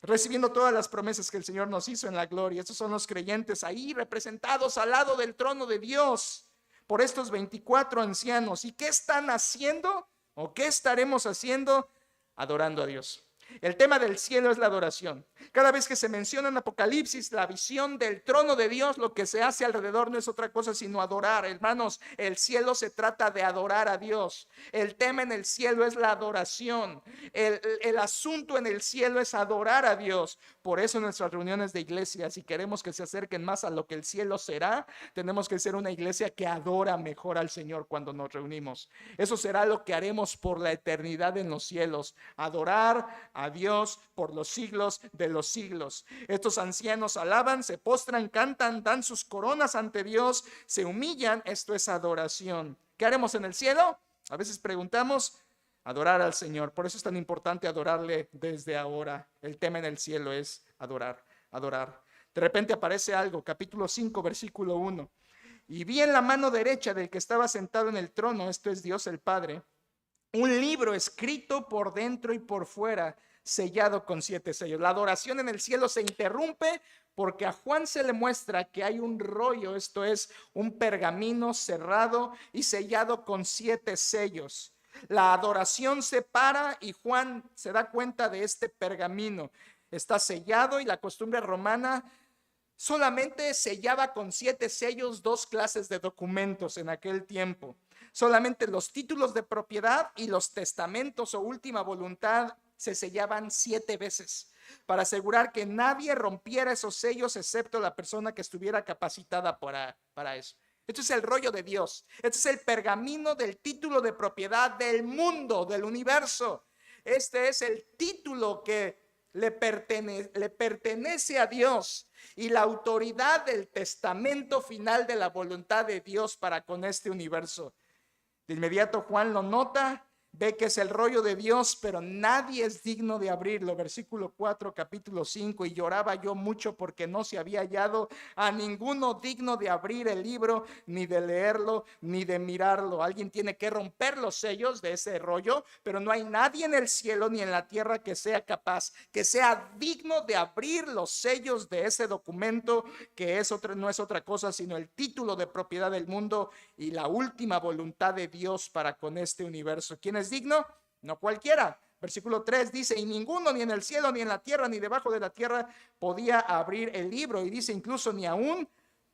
recibiendo todas las promesas que el Señor nos hizo en la gloria. Estos son los creyentes ahí representados al lado del trono de Dios por estos 24 ancianos. ¿Y qué están haciendo? ¿O qué estaremos haciendo? Adorando a Dios. El tema del cielo es la adoración. Cada vez que se menciona en Apocalipsis la visión del trono de Dios, lo que se hace alrededor no es otra cosa sino adorar. Hermanos, el cielo se trata de adorar a Dios. El tema en el cielo es la adoración. El asunto en el cielo es adorar a Dios. Por eso en nuestras reuniones de iglesia, si queremos que se acerquen más a lo que el cielo será, tenemos que ser una iglesia que adora mejor al Señor cuando nos reunimos. Eso será lo que haremos por la eternidad en los cielos: adorar a Dios por los siglos de los siglos. Estos ancianos alaban, se postran, cantan, dan sus coronas ante Dios, se humillan. Esto es adoración. ¿Qué haremos en el cielo? A veces preguntamos, adorar al Señor. Por eso es tan importante adorarle desde ahora. El tema en el cielo es adorar, adorar. De repente aparece algo, capítulo 5, versículo 1. Y vi en la mano derecha del que estaba sentado en el trono, esto es Dios el Padre, un libro escrito por dentro y por fuera, sellado con 7 sellos. La adoración en el cielo se interrumpe porque a Juan se le muestra que hay un rollo, esto es un pergamino cerrado y sellado con 7 sellos. La adoración se para y Juan se da cuenta de este pergamino. Está sellado y la costumbre romana solamente sellaba con 7 sellos 2 clases de documentos en aquel tiempo. Solamente los títulos de propiedad y los testamentos o última voluntad se sellaban 7 veces para asegurar que nadie rompiera esos sellos excepto la persona que estuviera capacitada para eso. Esto es el rollo de Dios. Este es el pergamino del título de propiedad del mundo, del universo. Este es el título que le pertenece a Dios y la autoridad del testamento final de la voluntad de Dios para con este universo. De inmediato Juan lo nota, ve que es el rollo de Dios, pero nadie es digno de abrirlo. Versículo 4, capítulo 5, y lloraba yo mucho porque no se había hallado a ninguno digno de abrir el libro, ni de leerlo, ni de mirarlo. Alguien tiene que romper los sellos de ese rollo, pero no hay nadie en el cielo ni en la tierra que sea capaz, que sea digno de abrir los sellos de ese documento, que no es otra cosa sino el título de propiedad del mundo y la última voluntad de Dios para con este universo. ¿Quién es digno? No cualquiera. Versículo 3 dice, y ninguno, ni en el cielo, ni en la tierra, ni debajo de la tierra, podía abrir el libro. Y dice incluso ni aún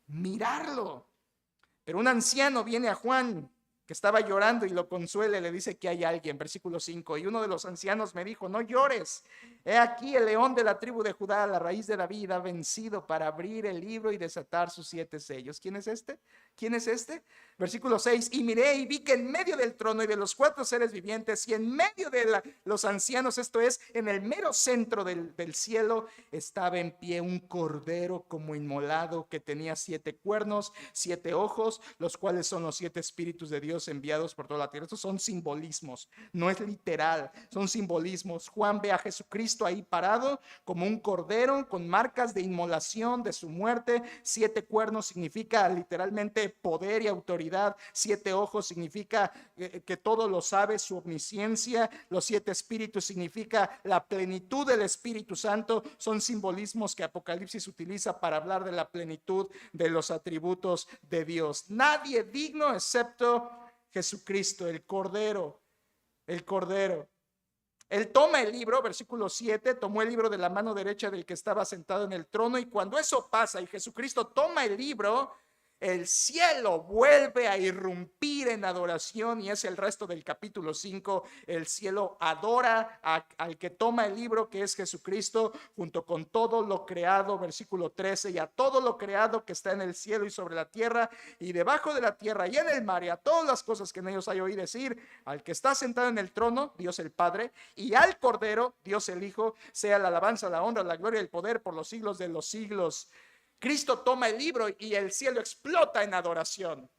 mirarlo. Pero un anciano viene a Juan, que estaba llorando, y lo consuela y le dice que hay alguien. Versículo 5, y uno de los ancianos me dijo, no llores. He aquí el león de la tribu de Judá, la raíz de David, ha vencido para abrir el libro y desatar sus 7 sellos. ¿Quién es este? ¿Quién es este? Versículo 6, y miré y vi que en medio del trono y de los 4 seres vivientes y en medio de los ancianos, esto es, en el mero centro del cielo, estaba en pie un cordero como inmolado que tenía 7 cuernos, 7 ojos, los cuales son los 7 espíritus de Dios enviados por toda la tierra. Estos son simbolismos, no es literal, son simbolismos. Juan ve a Jesucristo ahí parado como un cordero con marcas de inmolación de su muerte. 7 cuernos significa literalmente poder y autoridad. 7 ojos significa que todo lo sabe, su omnisciencia. Los 7 espíritus significa la plenitud del Espíritu Santo. Son simbolismos que Apocalipsis utiliza para hablar de la plenitud de los atributos de Dios. Nadie digno excepto Jesucristo, el Cordero, el Cordero. Él toma el libro, versículo 7, tomó el libro de la mano derecha del que estaba sentado en el trono, y cuando eso pasa y Jesucristo toma el libro, el cielo vuelve a irrumpir en adoración, y es el resto del capítulo 5. El cielo adora al que toma el libro, que es Jesucristo, junto con todo lo creado, versículo 13, y a todo lo creado que está en el cielo y sobre la tierra y debajo de la tierra y en el mar, y a todas las cosas que en ellos hay oí decir, al que está sentado en el trono, Dios el Padre, y al Cordero, Dios el Hijo, sea la alabanza, la honra, la gloria y el poder por los siglos de los siglos. Cristo toma el libro y el cielo explota en adoración.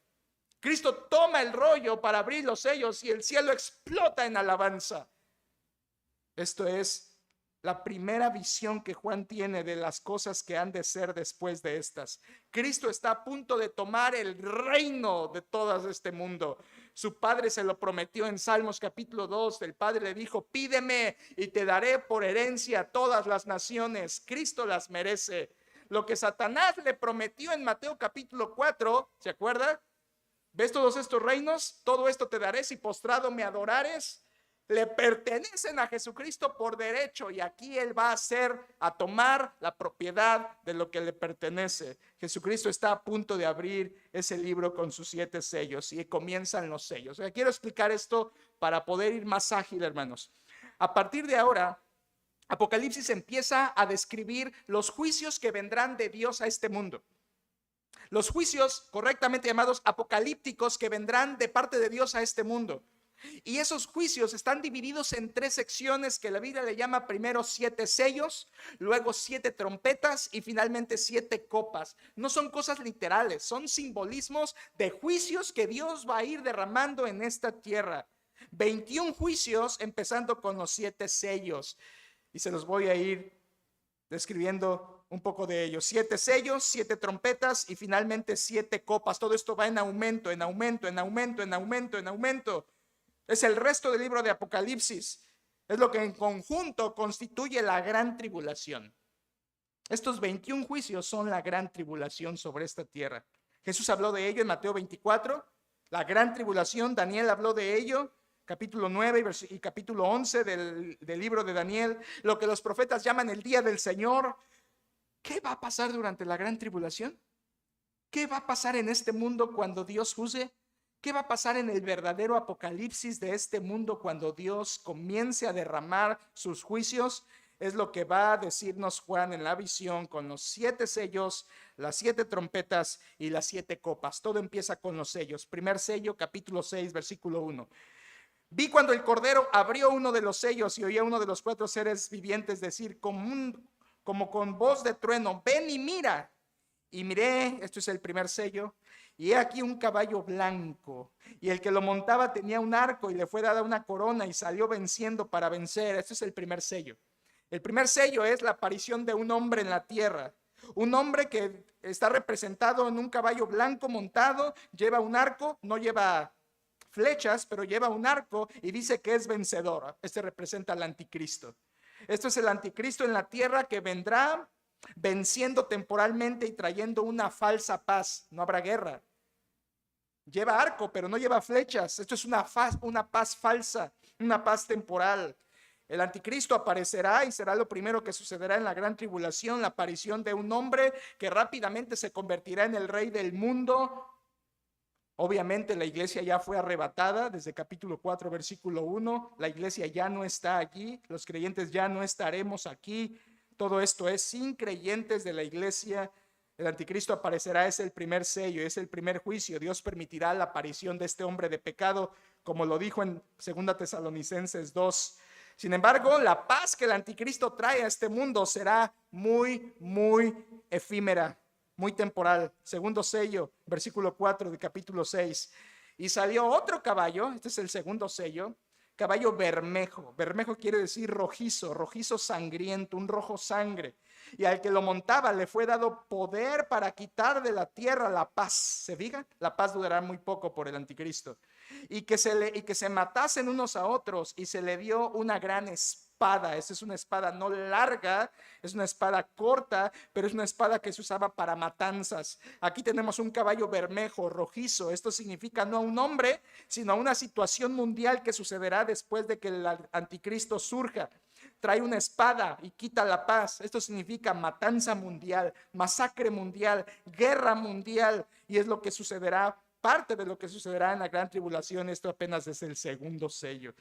Cristo toma el rollo para abrir los sellos y el cielo explota en alabanza. Esto es la primera visión que Juan tiene de las cosas que han de ser después de estas. Cristo está a punto de tomar el reino de todo este mundo. Su padre se lo prometió en Salmos capítulo 2. El padre le dijo, pídeme y te daré por herencia todas las naciones. Cristo las merece. Lo que Satanás le prometió en Mateo capítulo 4, ¿se acuerda? ¿Ves todos estos reinos? Todo esto te daré si postrado me adorares. Le pertenecen a Jesucristo por derecho, y aquí Él va a tomar la propiedad de lo que le pertenece. Jesucristo está a punto de abrir ese libro con sus 7 sellos y comienzan los sellos. Quiero explicar esto para poder ir más ágil, hermanos. A partir de ahora, Apocalipsis empieza a describir los juicios que vendrán de Dios a este mundo. Los juicios correctamente llamados apocalípticos que vendrán de parte de Dios a este mundo. Y esos juicios están divididos en 3 secciones que la Biblia le llama primero 7 sellos, luego 7 trompetas y finalmente 7 copas. No son cosas literales, son simbolismos de juicios que Dios va a ir derramando en esta tierra. 21 juicios empezando con los 7 sellos. Y se los voy a ir describiendo un poco de ellos. 7 sellos, 7 trompetas y finalmente 7 copas. Todo esto va en aumento, en aumento, en aumento, en aumento, en aumento. Es el resto del libro de Apocalipsis. Es lo que en conjunto constituye la gran tribulación. Estos 21 juicios son la gran tribulación sobre esta tierra. Jesús habló de ello en Mateo 24. La gran tribulación, Daniel habló de ello. Capítulo 9 y capítulo 11 del libro de Daniel. Lo que los profetas llaman el día del Señor. ¿Qué va a pasar durante la gran tribulación? ¿Qué va a pasar en este mundo cuando Dios juzgue? ¿Qué va a pasar en el verdadero apocalipsis de este mundo cuando Dios comience a derramar sus juicios? Es lo que va a decirnos Juan en la visión con los 7 sellos, las 7 trompetas y las 7 copas. Todo empieza con los sellos. Primer sello, capítulo 6, versículo 1. Vi cuando el Cordero abrió uno de los sellos y oía uno de los 4 seres vivientes decir como con voz de trueno, ven y mira. Y miré, esto es el primer sello, y he aquí un caballo blanco, y el que lo montaba tenía un arco y le fue dada una corona y salió venciendo para vencer. Esto es el primer sello. El primer sello es la aparición de un hombre en la tierra. Un hombre que está representado en un caballo blanco montado, lleva un arco, no lleva flechas, pero lleva un arco y dice que es vencedor. Este representa al anticristo. Esto es el anticristo en la tierra que vendrá venciendo temporalmente y trayendo una falsa paz. No habrá guerra. Lleva arco, pero no lleva flechas. Esto es una paz falsa, una paz temporal. El anticristo aparecerá y será lo primero que sucederá en la gran tribulación, la aparición de un hombre que rápidamente se convertirá en el rey del mundo. Obviamente la iglesia ya fue arrebatada desde capítulo 4, versículo 1. La iglesia ya no está aquí, los creyentes ya no estaremos aquí. Todo esto es sin creyentes de la iglesia. El anticristo aparecerá, es el primer sello, es el primer juicio. Dios permitirá la aparición de este hombre de pecado, como lo dijo en 2 Tesalonicenses 2. Sin embargo, la paz que el anticristo trae a este mundo será muy, muy efímera, muy temporal. Segundo sello, versículo 4 de capítulo 6. Y salió otro caballo, este es el segundo sello, caballo bermejo. Bermejo quiere decir rojizo, rojizo sangriento, un rojo sangre. Y al que lo montaba le fue dado poder para quitar de la tierra la paz. ¿Se fija? La paz durará muy poco por el anticristo. Y que se matasen unos a otros, y se le dio una gran espada. Esta es una espada no larga, es una espada corta, pero es una espada que se usaba para matanzas. Aquí tenemos un caballo bermejo, rojizo. Esto significa no a un hombre, sino a una situación mundial que sucederá después de que el anticristo surja. Trae una espada y quita la paz. Esto significa matanza mundial, masacre mundial, guerra mundial, y es lo que sucederá, parte de lo que sucederá en la gran tribulación. Esto apenas es el segundo sello.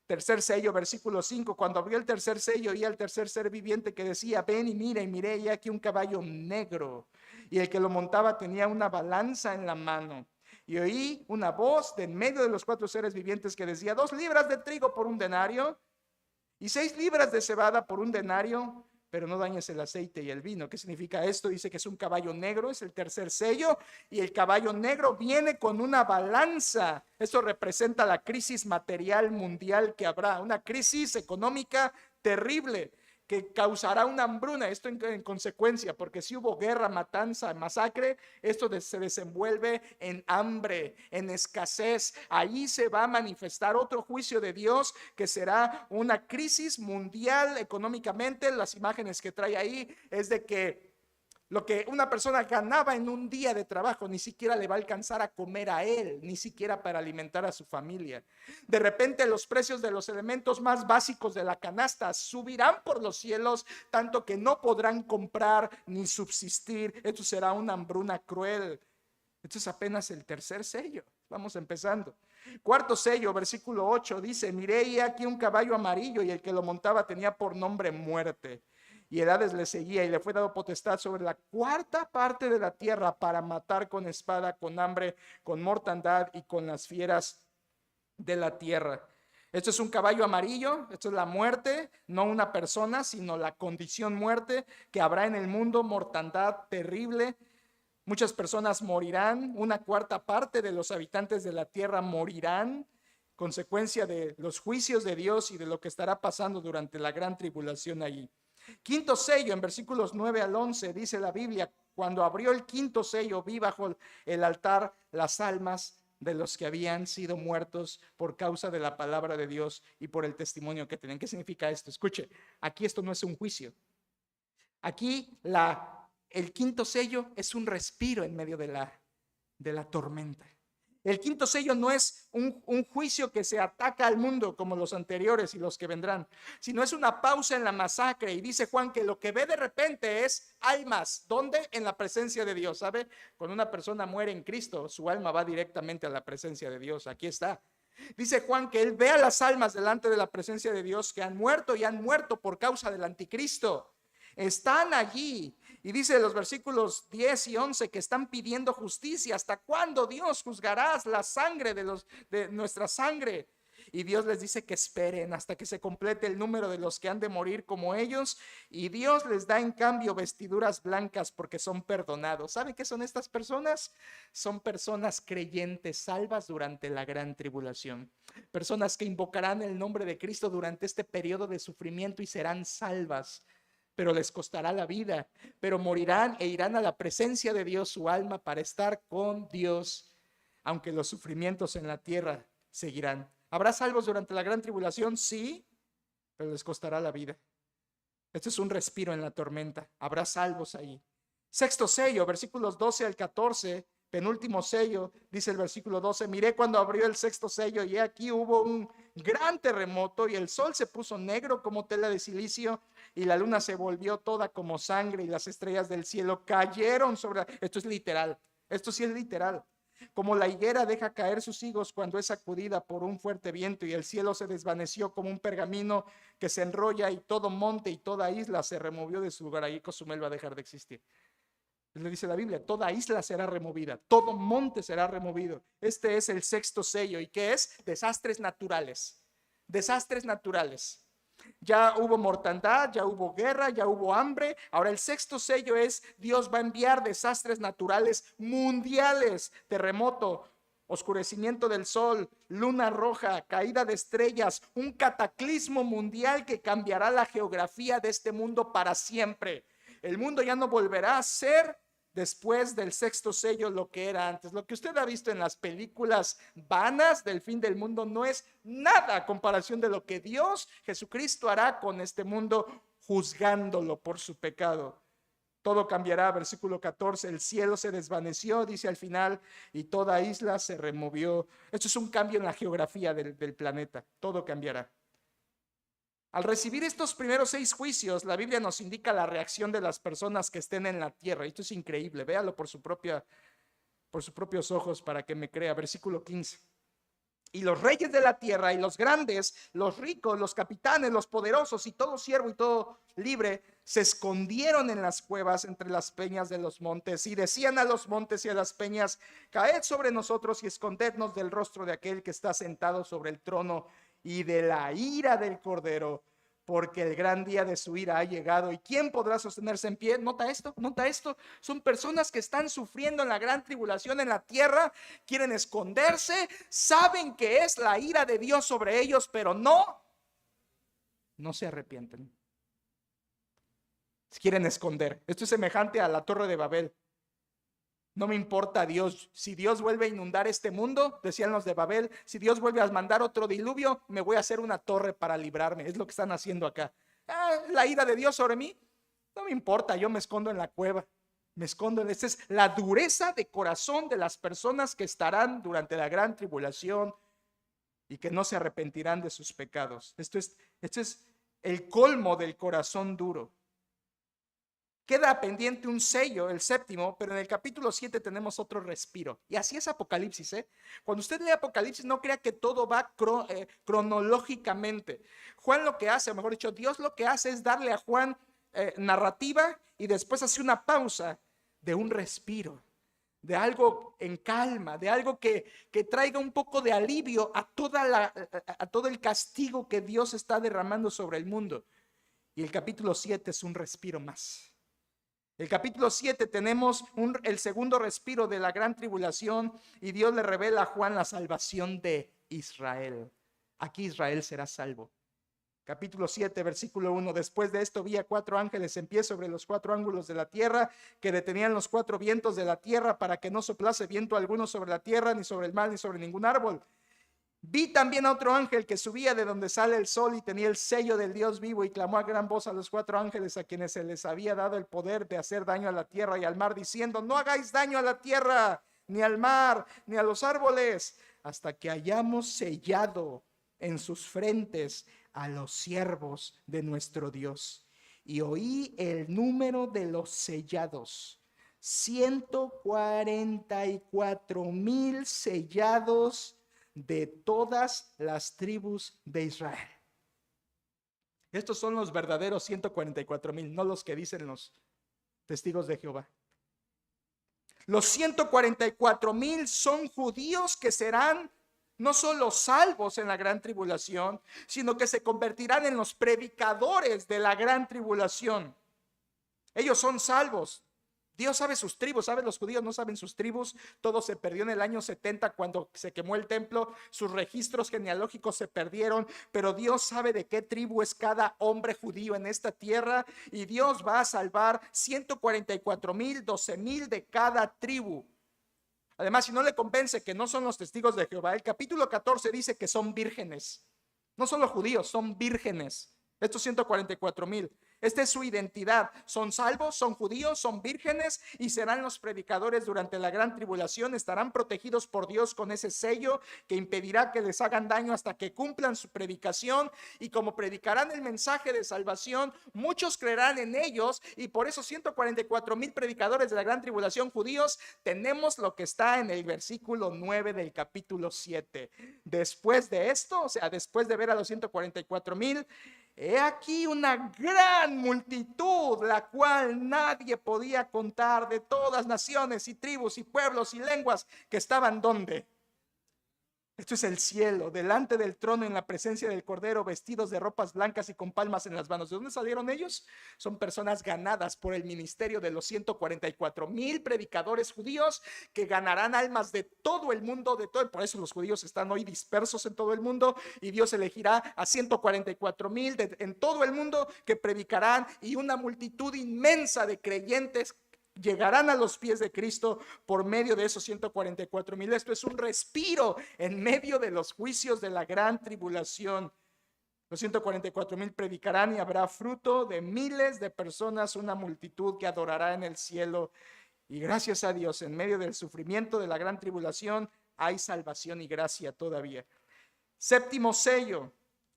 Tercer sello, versículo 5. Cuando abrió el tercer sello, oí al tercer ser viviente que decía, ven y mira, y miré, y aquí un caballo negro, y el que lo montaba tenía una balanza en la mano. Y oí una voz de en medio de los 4 seres vivientes que decía, 2 libras de trigo por un denario, y 6 libras de cebada por un denario, pero no dañes el aceite y el vino. ¿Qué significa esto? Dice que es un caballo negro, es el tercer sello, y el caballo negro viene con una balanza. Esto representa la crisis material mundial que habrá, una crisis económica terrible que causará una hambruna. Esto en consecuencia, porque si hubo guerra, matanza, masacre, esto se desenvuelve en hambre, en escasez. Ahí se va a manifestar otro juicio de Dios, que será una crisis mundial económicamente. Las imágenes que trae ahí es de que lo que una persona ganaba en un día de trabajo ni siquiera le va a alcanzar a comer a él, ni siquiera para alimentar a su familia. De repente los precios de los elementos más básicos de la canasta subirán por los cielos, tanto que no podrán comprar ni subsistir. Esto será una hambruna cruel. Esto es apenas el tercer sello. Vamos empezando. Cuarto sello, versículo 8, dice, miré y aquí un caballo amarillo, y el que lo montaba tenía por nombre Muerte. Y Hades le seguía, y le fue dado potestad sobre la 1/4 parte de la tierra para matar con espada, con hambre, con mortandad y con las fieras de la tierra. Esto es un caballo amarillo, esto es la muerte, no una persona, sino la condición muerte que habrá en el mundo, mortandad terrible. Muchas personas morirán, una cuarta parte de los habitantes de la tierra morirán, consecuencia de los juicios de Dios y de lo que estará pasando durante la gran tribulación allí. Quinto sello, en versículos 9 al 11, dice la Biblia: cuando abrió el quinto sello, vi bajo el altar las almas de los que habían sido muertos por causa de la palabra de Dios y por el testimonio que tenían. ¿Qué significa esto? Escuche, aquí esto no es un juicio. Aquí el quinto sello es un respiro en medio de la tormenta. El quinto sello no es un juicio que se ataca al mundo como los anteriores y los que vendrán, sino es una pausa en la masacre. Y dice Juan que lo que ve de repente es almas. ¿Dónde? En la presencia de Dios. ¿Sabe? Cuando una persona muere en Cristo, su alma va directamente a la presencia de Dios. Aquí está. Dice Juan que él ve a las almas delante de la presencia de Dios que han muerto y han muerto por causa del anticristo. Están allí. Y dice los versículos 10 y 11 que están pidiendo justicia. ¿Hasta cuándo, Dios, juzgarás la sangre de nuestra sangre? Y Dios les dice que esperen hasta que se complete el número de los que han de morir como ellos. Y Dios les da en cambio vestiduras blancas porque son perdonados. ¿Saben qué son estas personas? Son personas creyentes, salvas durante la gran tribulación. Personas que invocarán el nombre de Cristo durante este periodo de sufrimiento y serán salvas. Pero les costará la vida, pero morirán e irán a la presencia de Dios su alma para estar con Dios, aunque los sufrimientos en la tierra seguirán. ¿Habrá salvos durante la gran tribulación? Sí, pero les costará la vida. Este es un respiro en la tormenta. Habrá salvos ahí. Sexto sello, versículos 12 al 14, penúltimo sello, dice el versículo 12: miré cuando abrió el sexto sello y aquí hubo un gran terremoto y el sol se puso negro como tela de silicio y la luna se volvió toda como sangre y las estrellas del cielo cayeron sobre... Esto es literal, esto sí es literal. Como la higuera deja caer sus higos cuando es sacudida por un fuerte viento, y el cielo se desvaneció como un pergamino que se enrolla, y todo monte y toda isla se removió de su lugar. Ahí Cozumel va a dejar de existir. Le dice la Biblia, toda isla será removida, todo monte será removido. Este es el sexto sello. ¿Y qué es? Desastres naturales. Desastres naturales. Ya hubo mortandad, ya hubo guerra, ya hubo hambre. Ahora el sexto sello es: Dios va a enviar desastres naturales mundiales: terremoto, oscurecimiento del sol, luna roja, caída de estrellas, un cataclismo mundial que cambiará la geografía de este mundo para siempre. El mundo ya no volverá a ser, después del sexto sello, lo que era antes. Lo que usted ha visto en las películas vanas del fin del mundo no es nada a comparación de lo que Dios, Jesucristo, hará con este mundo, juzgándolo por su pecado. Todo cambiará. Versículo 14: el cielo se desvaneció, dice al final, y toda isla se removió. Esto es un cambio en la geografía del planeta. Todo cambiará. Al recibir estos primeros 6 juicios, la Biblia nos indica la reacción de las personas que estén en la tierra. Esto es increíble, véalo por sus propios ojos para que me crea. Versículo 15: y los reyes de la tierra y los grandes, los ricos, los capitanes, los poderosos y todo siervo y todo libre se escondieron en las cuevas entre las peñas de los montes, y decían a los montes y a las peñas: caed sobre nosotros y escondednos del rostro de aquel que está sentado sobre el trono y de la ira del Cordero, porque el gran día de su ira ha llegado. ¿Y quién podrá sostenerse en pie? Nota esto, nota esto. Son personas que están sufriendo en la gran tribulación en la tierra, quieren esconderse, saben que es la ira de Dios sobre ellos, pero no se arrepienten. Quieren esconder. Esto es semejante a la Torre de Babel. No me importa Dios, si Dios vuelve a inundar este mundo, decían los de Babel, si Dios vuelve a mandar otro diluvio, me voy a hacer una torre para librarme. Es lo que están haciendo acá. La ira de Dios sobre mí, no me importa, yo me escondo en la cueva, me escondo. Esta es la dureza de corazón de las personas que estarán durante la gran tribulación y que no se arrepentirán de sus pecados. Esto es el colmo del corazón duro. Queda pendiente un sello, el séptimo, pero en el capítulo 7 tenemos otro respiro. Y así es Apocalipsis, Cuando usted lee Apocalipsis, no crea que todo va cronológicamente. Juan lo que hace, o mejor dicho, Dios lo que hace es darle a Juan narrativa, y después hace una pausa de un respiro, de algo en calma, de algo que traiga un poco de alivio a todo el castigo que Dios está derramando sobre el mundo. Y el capítulo 7 es un respiro más. El capítulo 7 tenemos el segundo respiro de la gran tribulación y Dios le revela a Juan la salvación de Israel. Aquí Israel será salvo. Capítulo 7, versículo 1. Después de esto vi a 4 ángeles en pie sobre los 4 ángulos de la tierra, que detenían los 4 vientos de la tierra para que no soplase viento alguno sobre la tierra, ni sobre el mar, ni sobre ningún árbol. Vi también a otro ángel que subía de donde sale el sol y tenía el sello del Dios vivo, y clamó a gran voz a los 4 ángeles a quienes se les había dado el poder de hacer daño a la tierra y al mar, diciendo: no hagáis daño a la tierra, ni al mar, ni a los árboles, hasta que hayamos sellado en sus frentes a los siervos de nuestro Dios. Y oí el número de los sellados: 144,000 sellados de todas las tribus de Israel. Estos son los verdaderos 144,000, no los que dicen los testigos de Jehová. Los 144,000 son judíos que serán no solo salvos en la gran tribulación, sino que se convertirán en los predicadores de la gran tribulación. Ellos son salvos. Dios sabe sus tribus, ¿saben? Los judíos no saben sus tribus. Todo se perdió en el año 70 cuando se quemó el templo. Sus registros genealógicos se perdieron, pero Dios sabe de qué tribu es cada hombre judío en esta tierra, y Dios va a salvar 144,000, 12,000 de cada tribu. Además, si no le convence que no son los testigos de Jehová, el capítulo 14 dice que son vírgenes. No son los judíos, son vírgenes. Estos 144,000. Esta es su identidad. Son salvos, son judíos, son vírgenes y serán los predicadores durante la gran tribulación. Estarán protegidos por Dios con ese sello que impedirá que les hagan daño hasta que cumplan su predicación. Y como predicarán el mensaje de salvación, muchos creerán en ellos. Y por esos 144,000 predicadores de la gran tribulación judíos, tenemos lo que está en el versículo 9 del capítulo 7. Después de esto, o sea, después de ver a los 144,000, he aquí una gran multitud, la cual nadie podía contar, de todas naciones y tribus y pueblos y lenguas, que estaban ¿dónde? Esto es el cielo, delante del trono, en la presencia del Cordero, vestidos de ropas blancas y con palmas en las manos. ¿De dónde salieron ellos? Son personas ganadas por el ministerio de los 144,000 predicadores judíos, que ganarán almas de todo el mundo, por eso los judíos están hoy dispersos en todo el mundo, y Dios elegirá a 144,000 en todo el mundo que predicarán, y una multitud inmensa de creyentes llegarán a los pies de Cristo por medio de esos 144,000. Esto es un respiro en medio de los juicios de la gran tribulación. Los 144,000 predicarán y habrá fruto de miles de personas, una multitud que adorará en el cielo. Y gracias a Dios, en medio del sufrimiento de la gran tribulación, hay salvación y gracia todavía. Séptimo sello,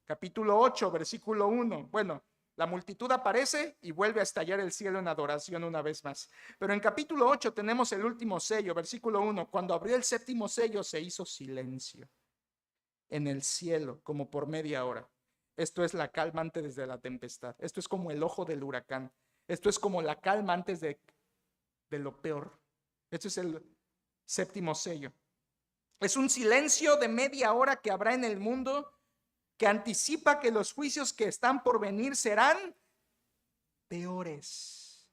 capítulo 8, versículo 1. Bueno, la multitud aparece y vuelve a estallar el cielo en adoración una vez más. Pero en capítulo 8 tenemos el último sello, versículo 1. Cuando abrió el séptimo sello, se hizo silencio en el cielo como por media hora. Esto es la calma antes de la tempestad. Esto es como el ojo del huracán. Esto es como la calma antes de lo peor. Esto es el séptimo sello. Es un silencio de media hora que habrá en el mundo, que anticipa que los juicios que están por venir serán peores.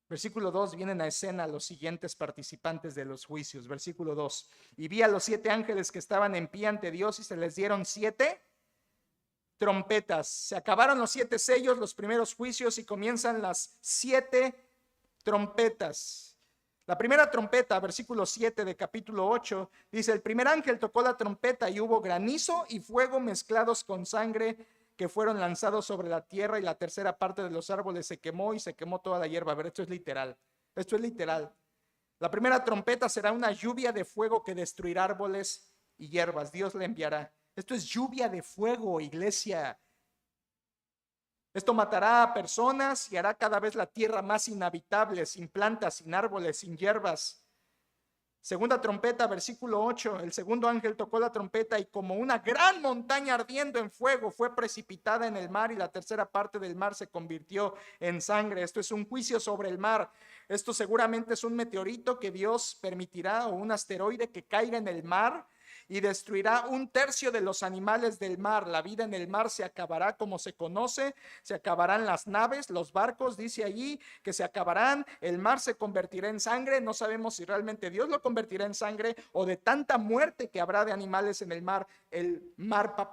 Versículo 2, vienen a escena los siguientes participantes de los juicios. Versículo 2, y vi a los 7 ángeles que estaban en pie ante Dios, y se les dieron 7 trompetas. Se acabaron los 7 sellos, los primeros juicios, y comienzan las 7 trompetas. La primera trompeta, versículo 7 de capítulo 8, dice: el primer ángel tocó la trompeta y hubo granizo y fuego mezclados con sangre que fueron lanzados sobre la tierra, y la tercera parte de los árboles se quemó y se quemó toda la hierba. A ver, esto es literal. Esto es literal. La primera trompeta será una lluvia de fuego que destruirá árboles y hierbas. Dios le enviará. Esto es lluvia de fuego, iglesia. Esto matará a personas y hará cada vez la tierra más inhabitable, sin plantas, sin árboles, sin hierbas. Segunda trompeta, versículo 8, el segundo ángel tocó la trompeta y como una gran montaña ardiendo en fuego fue precipitada en el mar y la tercera parte del mar se convirtió en sangre. Esto es un juicio sobre el mar. Esto seguramente es un meteorito que Dios permitirá o un asteroide que caiga en el mar y destruirá 1/3 de los animales del mar. La vida en el mar se acabará como se conoce, se acabarán las naves, los barcos, dice allí que se acabarán, el mar se convertirá en sangre. No sabemos si realmente Dios lo convertirá en sangre o de tanta muerte que habrá de animales en el mar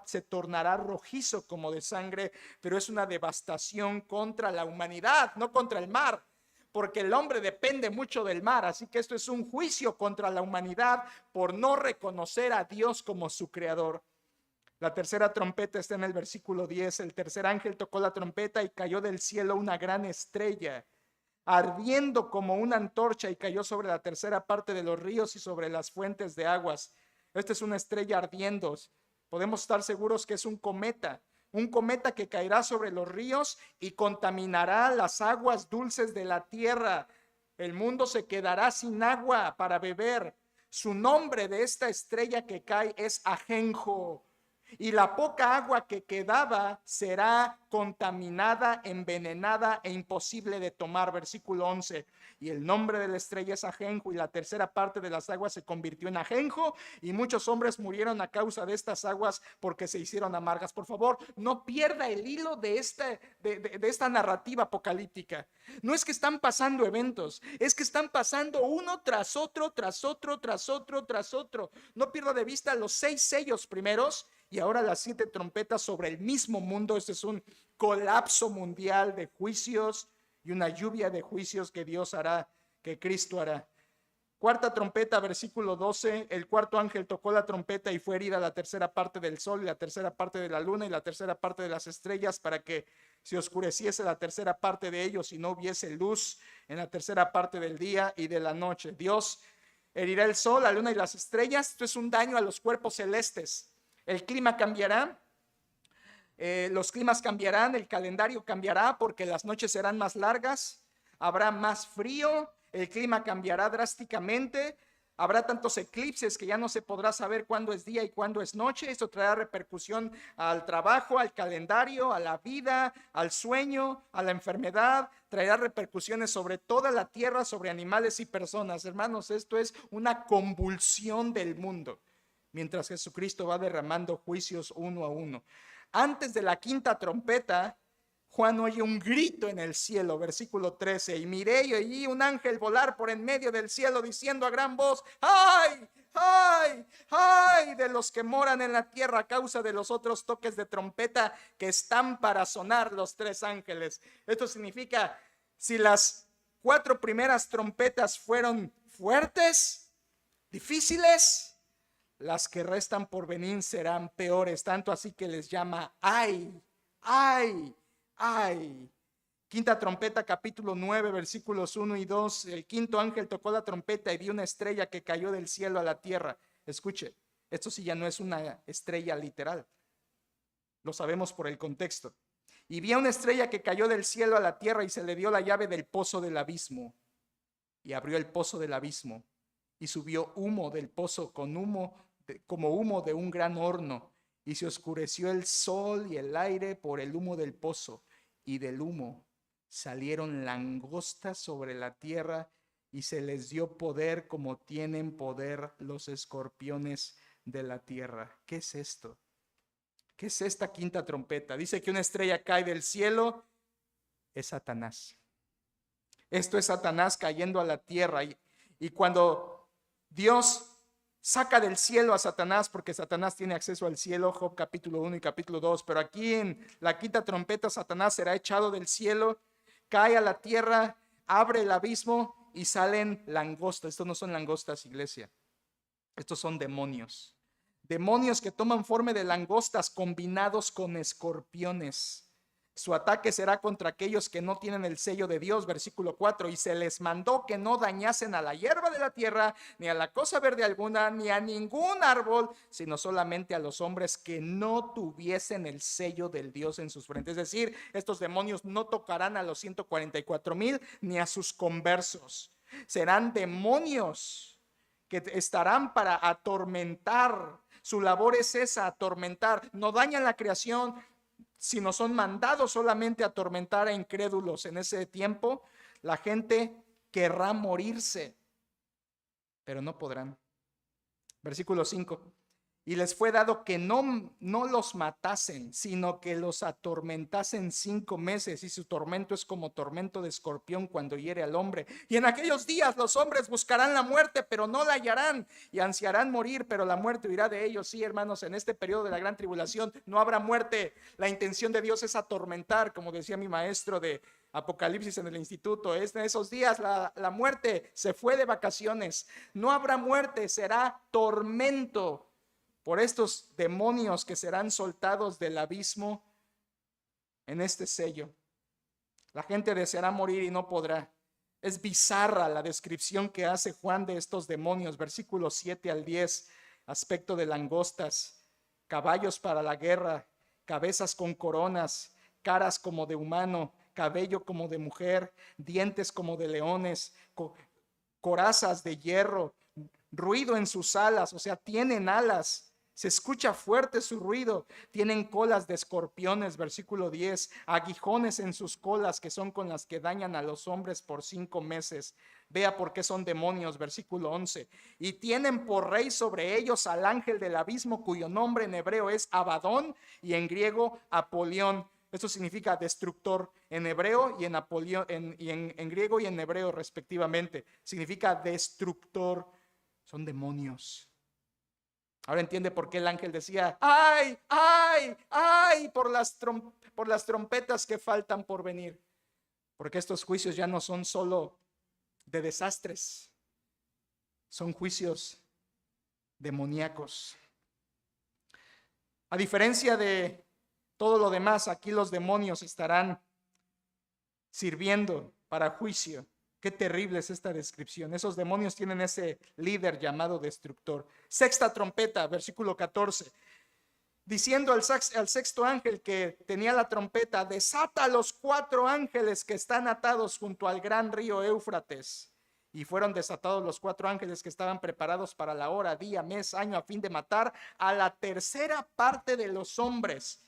se tornará rojizo como de sangre, pero es una devastación contra la humanidad, no contra el mar, porque el hombre depende mucho del mar. Así que esto es un juicio contra la humanidad por no reconocer a Dios como su creador. La tercera trompeta está en el versículo 10. El tercer ángel tocó la trompeta y cayó del cielo una gran estrella, ardiendo como una antorcha, y cayó sobre la tercera parte de los ríos y sobre las fuentes de aguas. Esta es una estrella ardiendo. Podemos estar seguros que es un cometa que caerá sobre los ríos y contaminará las aguas dulces de la tierra. El mundo se quedará sin agua para beber. Su nombre de esta estrella que cae es Ajenjo. Y la poca agua que quedaba será contaminada, envenenada e imposible de tomar. Versículo 11. Y el nombre de la estrella es Ajenjo, y la tercera parte de las aguas se convirtió en Ajenjo, y muchos hombres murieron a causa de estas aguas porque se hicieron amargas. Por favor, no pierda el hilo de esta narrativa apocalíptica. No es que están pasando eventos, es que están pasando uno tras otro, tras otro, tras otro, tras otro. No pierda de vista los 6 sellos primeros y ahora las 7 trompetas sobre el mismo mundo. Este es un colapso mundial de juicios y una lluvia de juicios que Dios hará, que Cristo hará. Cuarta trompeta, versículo 12. El cuarto ángel tocó la trompeta y fue herida la tercera parte del sol y la tercera parte de la luna y la tercera parte de las estrellas, para que se oscureciese la tercera parte de ellos y no hubiese luz en la tercera parte del día y de la noche. Dios herirá el sol, la luna y las estrellas. Esto es un daño a los cuerpos celestes. El clima cambiará, los climas cambiarán, el calendario cambiará porque las noches serán más largas, habrá más frío, el clima cambiará drásticamente, habrá tantos eclipses que ya no se podrá saber cuándo es día y cuándo es noche. Esto traerá repercusión al trabajo, al calendario, a la vida, al sueño, a la enfermedad. Traerá repercusiones sobre toda la tierra, sobre animales y personas. Hermanos, esto es una convulsión del mundo, mientras Jesucristo va derramando juicios uno a uno. Antes de la quinta trompeta, Juan oye un grito en el cielo, versículo 13, y miré y oí un ángel volar por en medio del cielo diciendo a gran voz: ¡ay! ¡ay! ¡ay! De los que moran en la tierra a causa de los otros toques de trompeta que están para sonar los 3 ángeles. Esto significa, si las 4 primeras trompetas fueron fuertes, difíciles, las que restan por venir serán peores, tanto así que les llama ay, ay, ay. Quinta trompeta, capítulo 9, versículos 1 y 2. El quinto ángel tocó la trompeta y vi una estrella que cayó del cielo a la tierra. Escuche, esto sí ya no es una estrella literal, lo sabemos por el contexto. Y vi a una estrella que cayó del cielo a la tierra y se le dio la llave del pozo del abismo. Y abrió el pozo del abismo y subió humo del pozo como humo de un gran horno, y se oscureció el sol y el aire por el humo del pozo, y del humo salieron langostas sobre la tierra, y se les dio poder como tienen poder los escorpiones de la tierra. ¿Qué es esto? ¿Qué es esta quinta trompeta? Dice que una estrella cae del cielo. Es Satanás. Esto es Satanás cayendo a la tierra, y cuando Dios saca del cielo a Satanás, porque Satanás tiene acceso al cielo, Job capítulo 1 y capítulo 2, pero aquí en la quinta trompeta Satanás será echado del cielo, cae a la tierra, abre el abismo y salen langostas. Estos no son langostas, iglesia, estos son demonios. Demonios que toman forma de langostas combinados con escorpiones. Su ataque será contra aquellos que no tienen el sello de Dios, versículo 4, y se les mandó que no dañasen a la hierba de la tierra, ni a la cosa verde alguna, ni a ningún árbol, sino solamente a los hombres que no tuviesen el sello del Dios en sus frentes. Es decir, estos demonios no tocarán a los 144,000 ni a sus conversos. Serán demonios que estarán para atormentar. Su labor es esa, atormentar. No dañan la creación, sino son mandados solamente a atormentar a incrédulos. En ese tiempo, la gente querrá morirse, pero no podrán. Versículo 5. Y les fue dado que no los matasen, sino que los atormentasen 5 meses, y su tormento es como tormento de escorpión cuando hiere al hombre. Y en aquellos días los hombres buscarán la muerte, pero no la hallarán, y ansiarán morir, pero la muerte huirá de ellos. Sí, hermanos, en este periodo de la gran tribulación no habrá muerte. La intención de Dios es atormentar, como decía mi maestro de Apocalipsis en el instituto. En esos días la muerte se fue de vacaciones. No habrá muerte, será tormento por estos demonios que serán soltados del abismo en este sello. La gente deseará morir y no podrá. Es bizarra la descripción que hace Juan de estos demonios, versículos 7 al 10, aspecto de langostas, caballos para la guerra, cabezas con coronas, caras como de humano, cabello como de mujer, dientes como de leones, corazas de hierro, ruido en sus alas, o sea, tienen alas. Se escucha fuerte su ruido. Tienen colas de escorpiones, versículo 10, aguijones en sus colas, que son con las que dañan a los hombres por 5 meses. Vea por qué son demonios, versículo 11. Y tienen por rey sobre ellos al ángel del abismo, cuyo nombre en hebreo es Abadón y en griego Apolión. Esto significa destructor en hebreo y en griego y en hebreo respectivamente. Significa destructor. Son demonios. Ahora entiende por qué el ángel decía, ¡ay, ay, ay! Por las trompetas que faltan por venir. Porque estos juicios ya no son solo de desastres, son juicios demoníacos. A diferencia de todo lo demás, aquí los demonios estarán sirviendo para juicio. Qué terrible es esta descripción. Esos demonios tienen ese líder llamado destructor. Sexta trompeta, versículo 14. Diciendo al sexto ángel que tenía la trompeta, desata a los 4 ángeles que están atados junto al gran río Éufrates. Y fueron desatados los 4 ángeles que estaban preparados para la hora, día, mes, año, a fin de matar a la tercera parte de los hombres.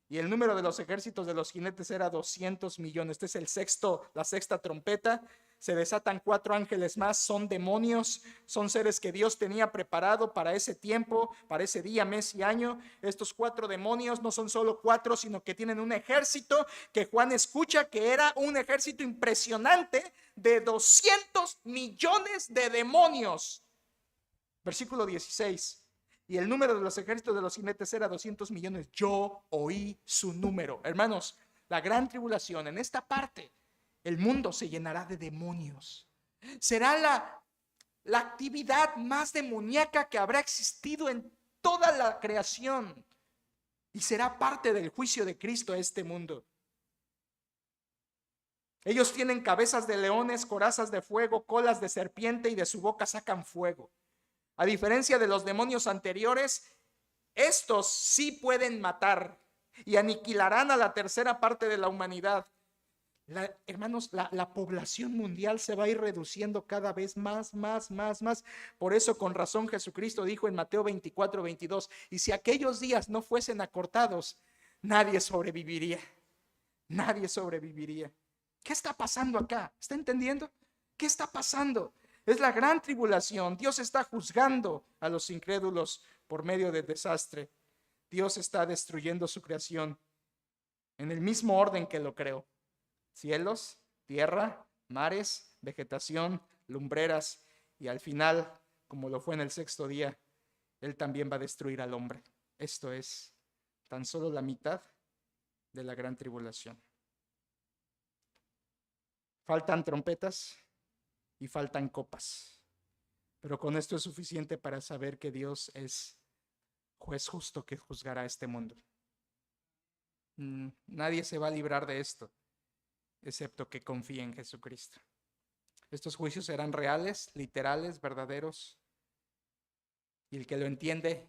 Y el número de los ejércitos de los jinetes era 200 millones. Este es la sexta trompeta. Se desatan 4 ángeles más. Son demonios, son seres que Dios tenía preparado para ese tiempo, para ese día, mes y año. Estos 4 demonios no son solo 4, sino que tienen un ejército que Juan escucha que era un ejército impresionante de 200 millones de demonios. Versículo 16. Y el número de los ejércitos de los jinetes era 200 millones. Yo oí su número. Hermanos, la gran tribulación, en esta parte, el mundo se llenará de demonios. Será la actividad más demoníaca que habrá existido en toda la creación. Y será parte del juicio de Cristo a este mundo. Ellos tienen cabezas de leones, corazas de fuego, colas de serpiente y de su boca sacan fuego. A diferencia de los demonios anteriores, estos sí pueden matar y aniquilarán a la tercera parte de la humanidad. Hermanos, la población mundial se va a ir reduciendo cada vez más. Por eso, con razón, Jesucristo dijo en Mateo 24, 22, y si aquellos días no fuesen acortados, nadie sobreviviría. Nadie sobreviviría. ¿Qué está pasando acá? ¿Está entendiendo? ¿Qué está pasando? Es la gran tribulación. Dios está juzgando a los incrédulos por medio del desastre. Dios está destruyendo su creación en el mismo orden que lo creó. Cielos, tierra, mares, vegetación, lumbreras, y al final, como lo fue en el sexto día, Él también va a destruir al hombre. Esto es tan solo la mitad de la gran tribulación. Faltan trompetas y faltan copas, pero con esto es suficiente para saber que Dios es juez justo que juzgará este mundo. Nadie se va a librar de esto, excepto que confíe en Jesucristo. Estos juicios serán reales, literales, verdaderos, y el que lo entiende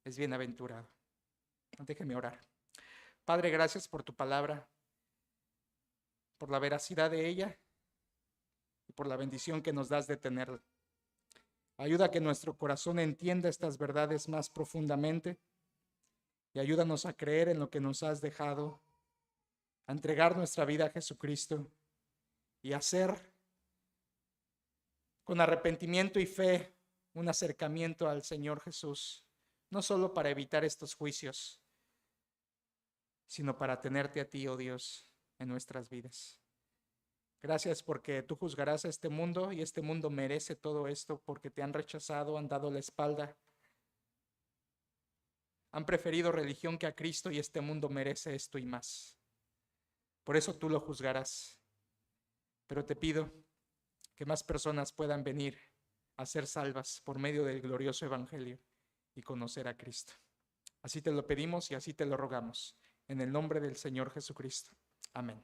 es bienaventurado. Déjeme orar. Padre, gracias por tu palabra, por la veracidad de ella y por la bendición que nos das de tenerla. Ayuda a que nuestro corazón entienda estas verdades más profundamente y ayúdanos a creer en lo que nos has dejado, a entregar nuestra vida a Jesucristo y a hacer con arrepentimiento y fe un acercamiento al Señor Jesús, no solo para evitar estos juicios, sino para tenerte a ti, oh Dios, en nuestras vidas. Gracias porque tú juzgarás a este mundo y este mundo merece todo esto porque te han rechazado, han dado la espalda, han preferido religión que a Cristo y este mundo merece esto y más. Por eso tú lo juzgarás. Pero te pido que más personas puedan venir a ser salvas por medio del glorioso evangelio y conocer a Cristo. Así te lo pedimos y así te lo rogamos. En el nombre del Señor Jesucristo. Amén.